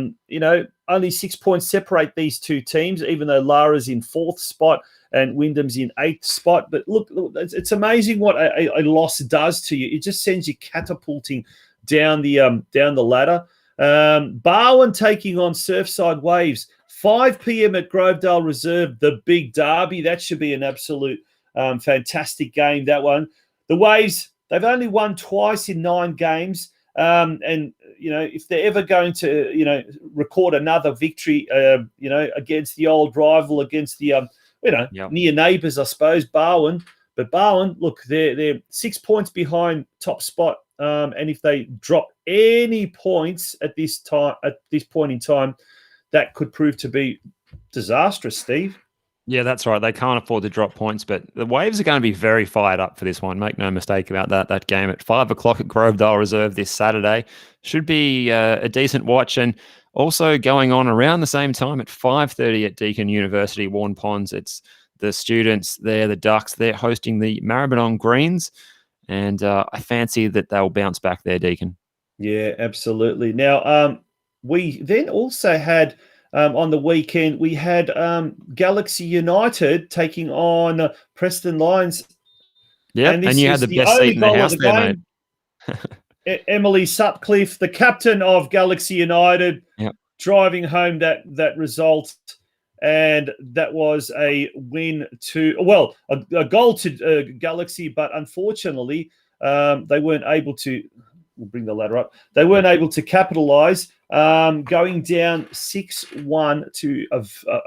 Only 6 points separate these two teams, even though Lara's in 4th spot and Wyndham's in 8th spot. But look, it's amazing what a loss does to you. It just sends you catapulting down the ladder. Barwon taking on Surfside Waves, 5 p.m. at Grovedale Reserve, the big derby. That should be an absolute fantastic game, that one. The Waves, they've only won twice in 9 games. And, if they're ever going to, record another victory, against the old rival, against the, near neighbours, I suppose, Barwon. But Barwon, look, they're 6 points behind top spot. And if they drop any points at this point in time, that could prove to be disastrous, Steve. Yeah, that's right. They can't afford to drop points, but the Waves are going to be very fired up for this one. Make no mistake about that. That game at 5 o'clock at Grovedale Reserve this Saturday should be a decent watch. And also going on around the same time at 5:30 at Deakin University, Warren Ponds. It's the students there, the Ducks. They're hosting the Maribyrnong Greens. And I fancy that they'll bounce back there, Deakin. Yeah, absolutely. Now, we then also had, on the weekend, we had Galaxy United taking on Preston Lions. Yeah, and you had the best seat in the house there, mate. Emily Sutcliffe, the captain of Galaxy United, driving home that result. And that was a win a goal to Galaxy, but unfortunately, they weren't able to. We'll bring the ladder up. They weren't able to capitalise, going down 6-1 to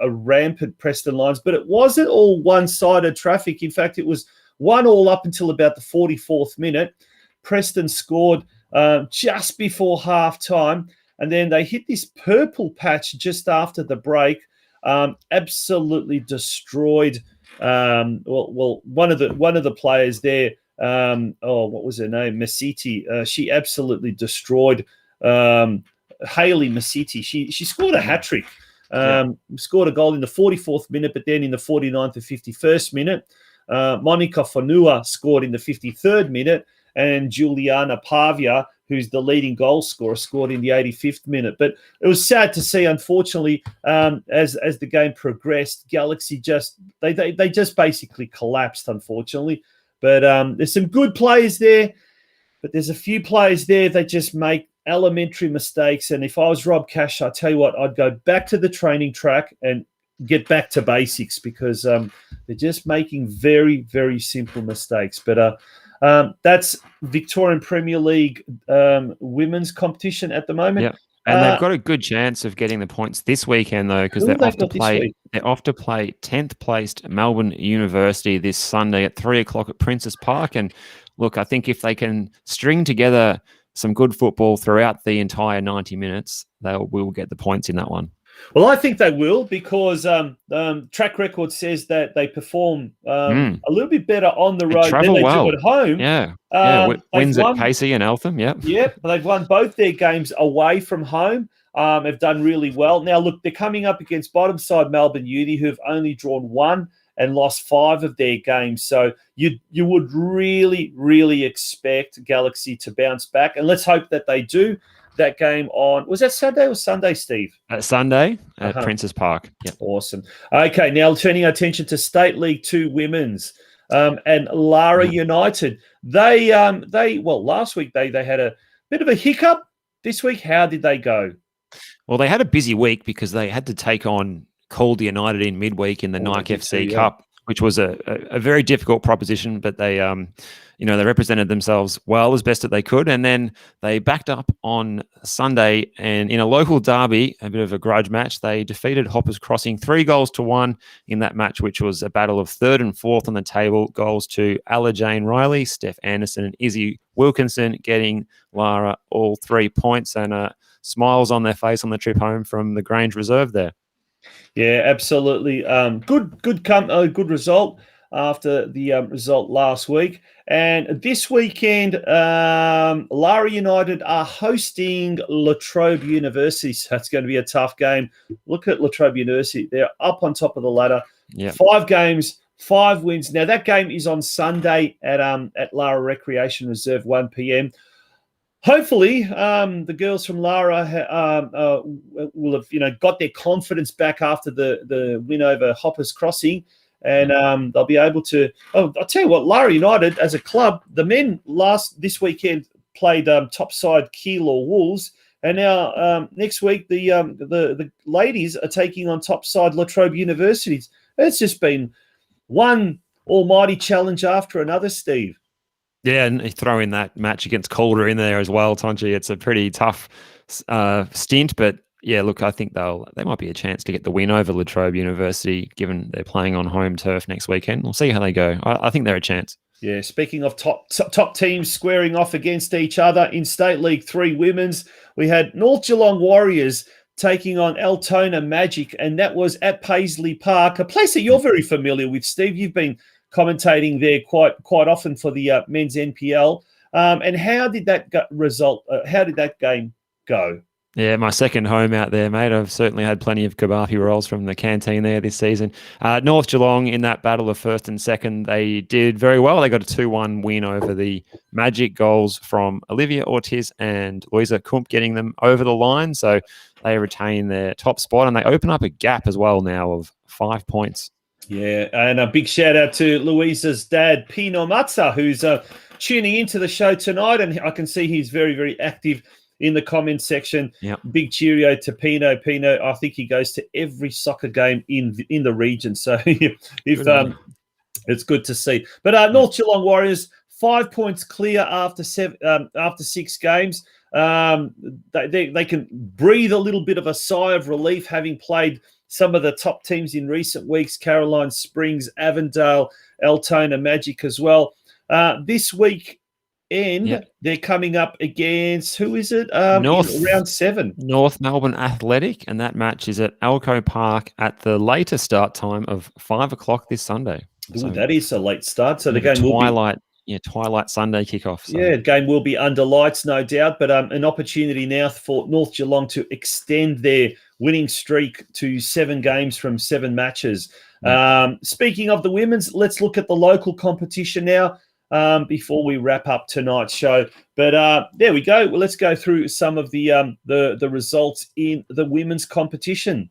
a rampant Preston Lions. But it wasn't all one-sided traffic. In fact, it was 1-1 up until about the 44th minute. Preston scored just before half-time, and then they hit this purple patch just after the break. Absolutely destroyed. One of the players there. What was her name? Masiti. She absolutely destroyed Hayley Masiti. She scored a hat trick. Scored a goal in the 44th minute, but then in the 49th and 51st minute, Monica Fonua scored in the 53rd minute, and Juliana Pavia, who's the leading goal scorer, scored in the 85th minute. But it was sad to see, unfortunately, as the game progressed, Galaxy just basically collapsed, unfortunately. But there's some good players there, but there's a few players there that just make elementary mistakes. And if I was Rob Cash, I tell you what, I'd go back to the training track and get back to basics, because they're just making very, very simple mistakes. But that's Victorian Premier League women's competition at the moment. Yeah. And they've got a good chance of getting the points this weekend, though, because they're off to play 10th placed Melbourne University this Sunday at 3 o'clock at Princes Park. And look, I think if they can string together some good football throughout the entire 90 minutes, they will get the points in that one. Well, I think they will, because track record says that they perform a little bit better on the road than they do at home. Yeah. Wins at Casey and Eltham, yeah. Yep, they've won both their games away from home. Have done really well. Now, look, they're coming up against bottom side Melbourne Uni, who have only drawn 1 and lost 5 of their games. So you would really, really expect Galaxy to bounce back. And let's hope that they do. That game on, was that Saturday or Sunday, Steve? Sunday at Princes Park. Yep. Awesome. Okay, now turning our attention to State League 2 Women's and Lara United. They last week they had a bit of a hiccup. This week, how did they go? Well, they had a busy week because they had to take on KONTELJ United in midweek in the Nike FC Cup, which was a very difficult proposition, but they they represented themselves well as best that they could. And then they backed up on Sunday, and in a local derby, a bit of a grudge match, they defeated Hoppers Crossing 3-1 in that match, which was a battle of 3rd and 4th on the table. Goals to Alla Jane Riley, Steph Anderson, and Izzy Wilkinson, getting Lara all 3 points, and smiles on their face on the trip home from the Grange Reserve there. Yeah, absolutely. Good result after the result last week. And this weekend, Lara United are hosting La Trobe University. So that's going to be a tough game. Look at La Trobe University. They're up on top of the ladder. Yep. 5 games, 5 wins. Now, that game is on Sunday at Lara Recreation Reserve, 1 p.m. Hopefully, the girls from Lara will have got their confidence back after the win over Hoppers Crossing, and they'll be able to. Oh, I'll tell you what, Lara United as a club, the men this weekend played top side Keilor Wolves, and now next week the ladies are taking on top side Latrobe University. It's just been one almighty challenge after another, Steve. Yeah, and throw in that match against Calder in there as well, Tonji. It's a pretty tough stint, but yeah, look, I think they might be a chance to get the win over Latrobe University, given they're playing on home turf next weekend. We'll see how they go. I think they're a chance. Yeah, speaking of top teams squaring off against each other in State League 3 Women's, we had North Geelong Warriors taking on Altona Magic, and that was at Paisley Park, a place that you're very familiar with, Steve. You've been commentating there quite often for the men's NPL. And how did that how did that game go? Yeah, my second home out there, mate. I've certainly had plenty of kabapi rolls from the canteen there this season. North Geelong, in that battle of first and second, they did very well. They got a 2-1 win over the Magic, goals from Olivia Ortiz and Louisa Kump getting them over the line. So they retain their top spot, and they open up a gap as well now of 5 points. Yeah, and a big shout out to Louisa's dad, Pino Matza, who's tuning into the show tonight, and I can see he's very, very active in the comments section. Yep. Big cheerio to Pino. Pino, I think he goes to every soccer game in the region, so it's good to see. But North Geelong Warriors, 5 points clear after 6 games. They can breathe a little bit of a sigh of relief, having played some of the top teams in recent weeks: Caroline Springs, Avondale, Altona Magic as well. This week they're coming up against, who is it? Round 7. North Melbourne Athletic, and that match is at Elko Park at the later start time of 5 o'clock this Sunday. So that is a late start. So the game Twilight Sunday kickoff. So. Yeah, the game will be under lights, no doubt, but an opportunity now for North Geelong to extend their winning streak to 7 games from 7 matches. Speaking of the women's, let's look at the local competition now before we wrap up tonight's show. But there we go. Well, let's go through some of the results in the women's competition.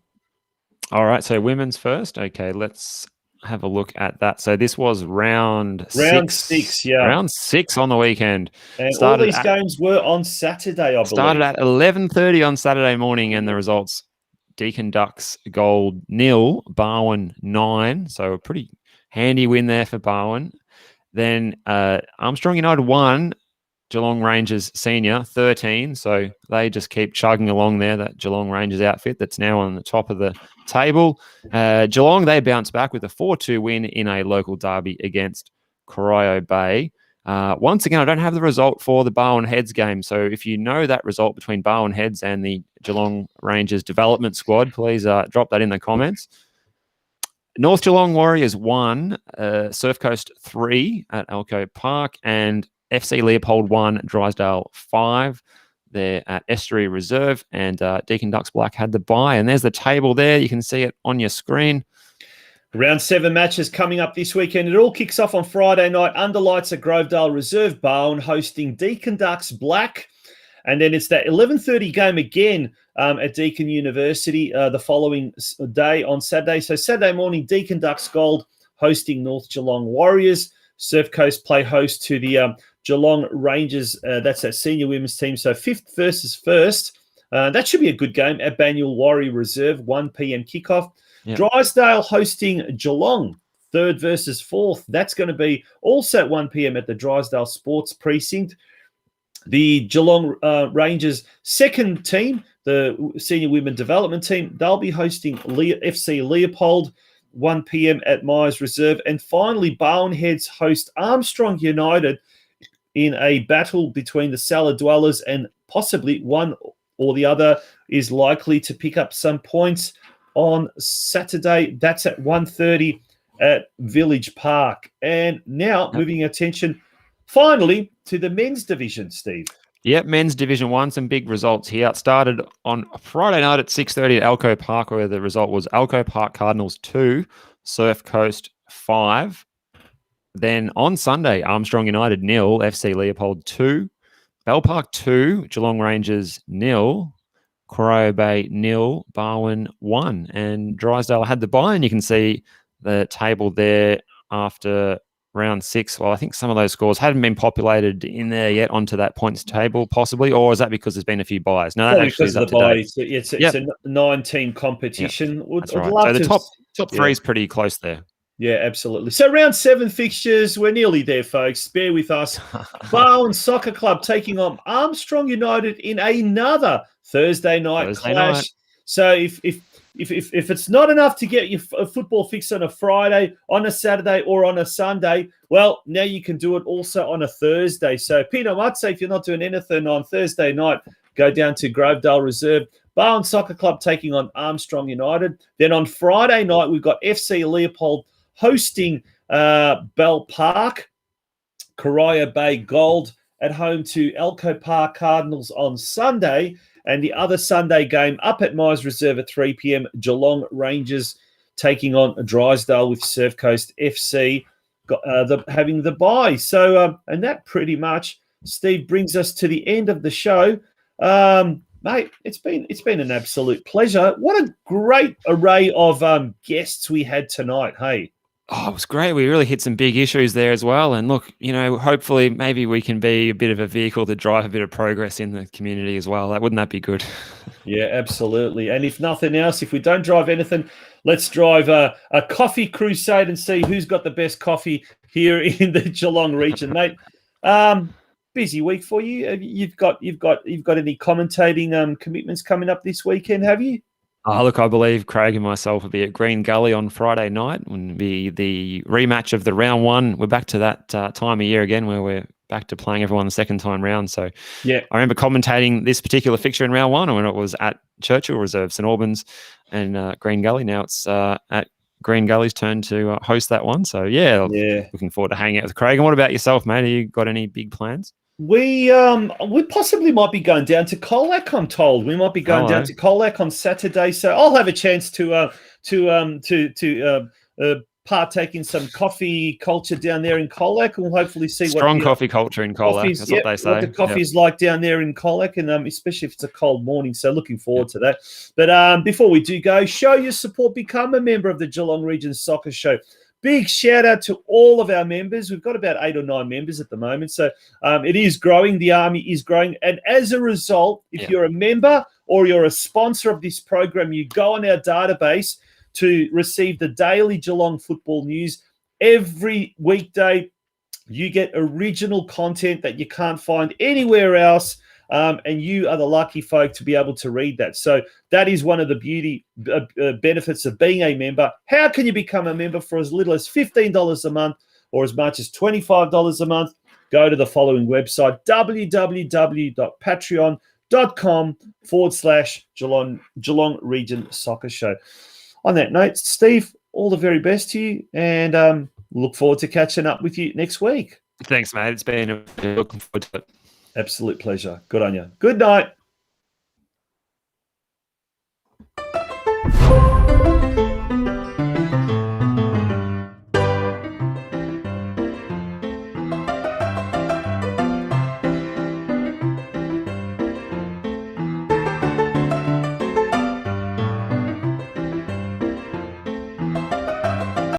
All right, so women's first. Okay, let's have a look at that. So this was round 6. Yeah. Round 6 on the weekend. And all these games were on Saturday, I believe. Started at 11:30 on Saturday morning, and the results: Deakin Ducks Gold 0, Barwon 9. So a pretty handy win there for Barwon. Then Armstrong United 1, Geelong Rangers Senior 13. So they just keep chugging along there, that Geelong Rangers outfit that's now on the top of the table. Geelong, they bounced back with a 4-2 win in a local derby against Corio Bay. Once again, I don't have the result for the Barwon Heads game. So if you know that result between Barwon Heads and the Geelong Rangers development squad, please drop that in the comments. North Geelong Warriors 1, Surf Coast 3 at Elko Park, and FC Leopold 1, Drysdale 5. They're at Estuary Reserve, and Deakin Ducks Black had the bye. And there's the table there. You can see it on your screen. Round 7 matches coming up this weekend. It all kicks off on Friday night under lights at Grovedale Reserve, Barwon hosting Deakin Ducks Black. And then it's that 11:30 game again at Deakin University the following day on Saturday. So Saturday morning, Deakin Ducks Gold hosting North Geelong Warriors. Surf Coast play host to the Geelong Rangers. That's that senior women's team. So 5th versus 1st. That should be a good game at Banyule Warrior Reserve, 1 p.m. kickoff. Yep. Drysdale hosting Geelong, 3rd versus 4th. That's going to be also at 1 p.m. at the Drysdale Sports Precinct. The Geelong Rangers second team, the senior women development team, they'll be hosting FC Leopold, 1 p.m. at Myers Reserve. And finally, Barwon Heads host Armstrong United in a battle between the Cellar Dwellers, and possibly one or the other is likely to pick up some points on Saturday. That's at 1:30 at Village Park. And now moving attention finally to the men's division, Steve. Yep, men's Division 1, some big results here. It started on Friday night at 6:30 at Elko Park, where the result was Elko Park Cardinals 2, Surf Coast 5. Then on Sunday, Armstrong United 0, FC Leopold 2, Bell Park 2, Geelong Rangers 0, Corio Bay 0, Barwon 1. And Drysdale had the bye, and you can see the table there after round 6. Well, I think some of those scores hadn't been populated in there yet onto that points table, possibly, or is that because there's been a few buys? No, that Probably actually because is of up the to buy. date. It's a 9-team competition. That's I'd right. love So the to top three is pretty close there. Yeah, absolutely. So round 7 fixtures, we're nearly there, folks. Bear with us. Barwon Soccer Club taking on Armstrong United in another Thursday night clash. So if it's not enough to get your football fix on a Friday, on a Saturday, or on a Sunday, well, now you can do it also on a Thursday. So Pino, I'd say if you're not doing anything on Thursday night, go down to Grovedale Reserve. Barwon Soccer Club taking on Armstrong United. Then on Friday night, we've got FC Leopold hosting Bell Park. Corio Bay Gold at home to Elko Park Cardinals on Sunday. And the other Sunday game up at Myers Reserve at 3 p.m, Geelong Rangers taking on Drysdale with Surf Coast FC having the bye. So, and that pretty much, Steve, brings us to the end of the show. Mate, it's been an absolute pleasure. What a great array of guests we had tonight, hey? Oh, it was great. We really hit some big issues there as well. And look, hopefully maybe we can be a bit of a vehicle to drive a bit of progress in the community as well. Wouldn't that be good? Yeah, absolutely. And if nothing else, if we don't drive anything, let's drive a coffee crusade and see who's got the best coffee here in the Geelong region, mate. Busy week for you. You've got any commentating commitments coming up this weekend, have you? Oh, look, I believe Craig and myself will be at Green Gully on Friday night. Will be the rematch of the round 1. We're back to that time of year again where we're back to playing everyone the second time round. So yeah, I remember commentating this particular fixture in round 1 when it was at Churchill Reserve, St Albans and Green Gully. Now it's at Green Gully's turn to host that one. So yeah, looking forward to hanging out with Craig. And what about yourself, mate? Have you got any big plans? We possibly might be going down to Colac, I'm told. We might be going down to Colac on Saturday, so I'll have a chance to partake in some coffee culture down there in Colac, and we'll hopefully see strong coffee culture in Colac. That's what they say. What the coffee is like down there in Colac, and especially if it's a cold morning. So looking forward to that. But before we do go, show your support. Become a member of the Geelong Region Soccer Show. Big shout out to all of our members. We've got about 8 or 9 members at the moment. So it is growing. The army is growing. And as a result, if you're a member or you're a sponsor of this program, you go on our database to receive the daily Geelong football news. Every weekday, you get original content that you can't find anywhere else. And you are the lucky folk to be able to read that. So that is one of the benefits of being a member. How can you become a member for as little as $15 a month or as much as $25 a month? Go to the following website, www.patreon.com/Geelong Region Soccer Show. On that note, Steve, all the very best to you, and look forward to catching up with you next week. Thanks, mate. It's been looking forward to it. Absolute pleasure. Good on you. Good night.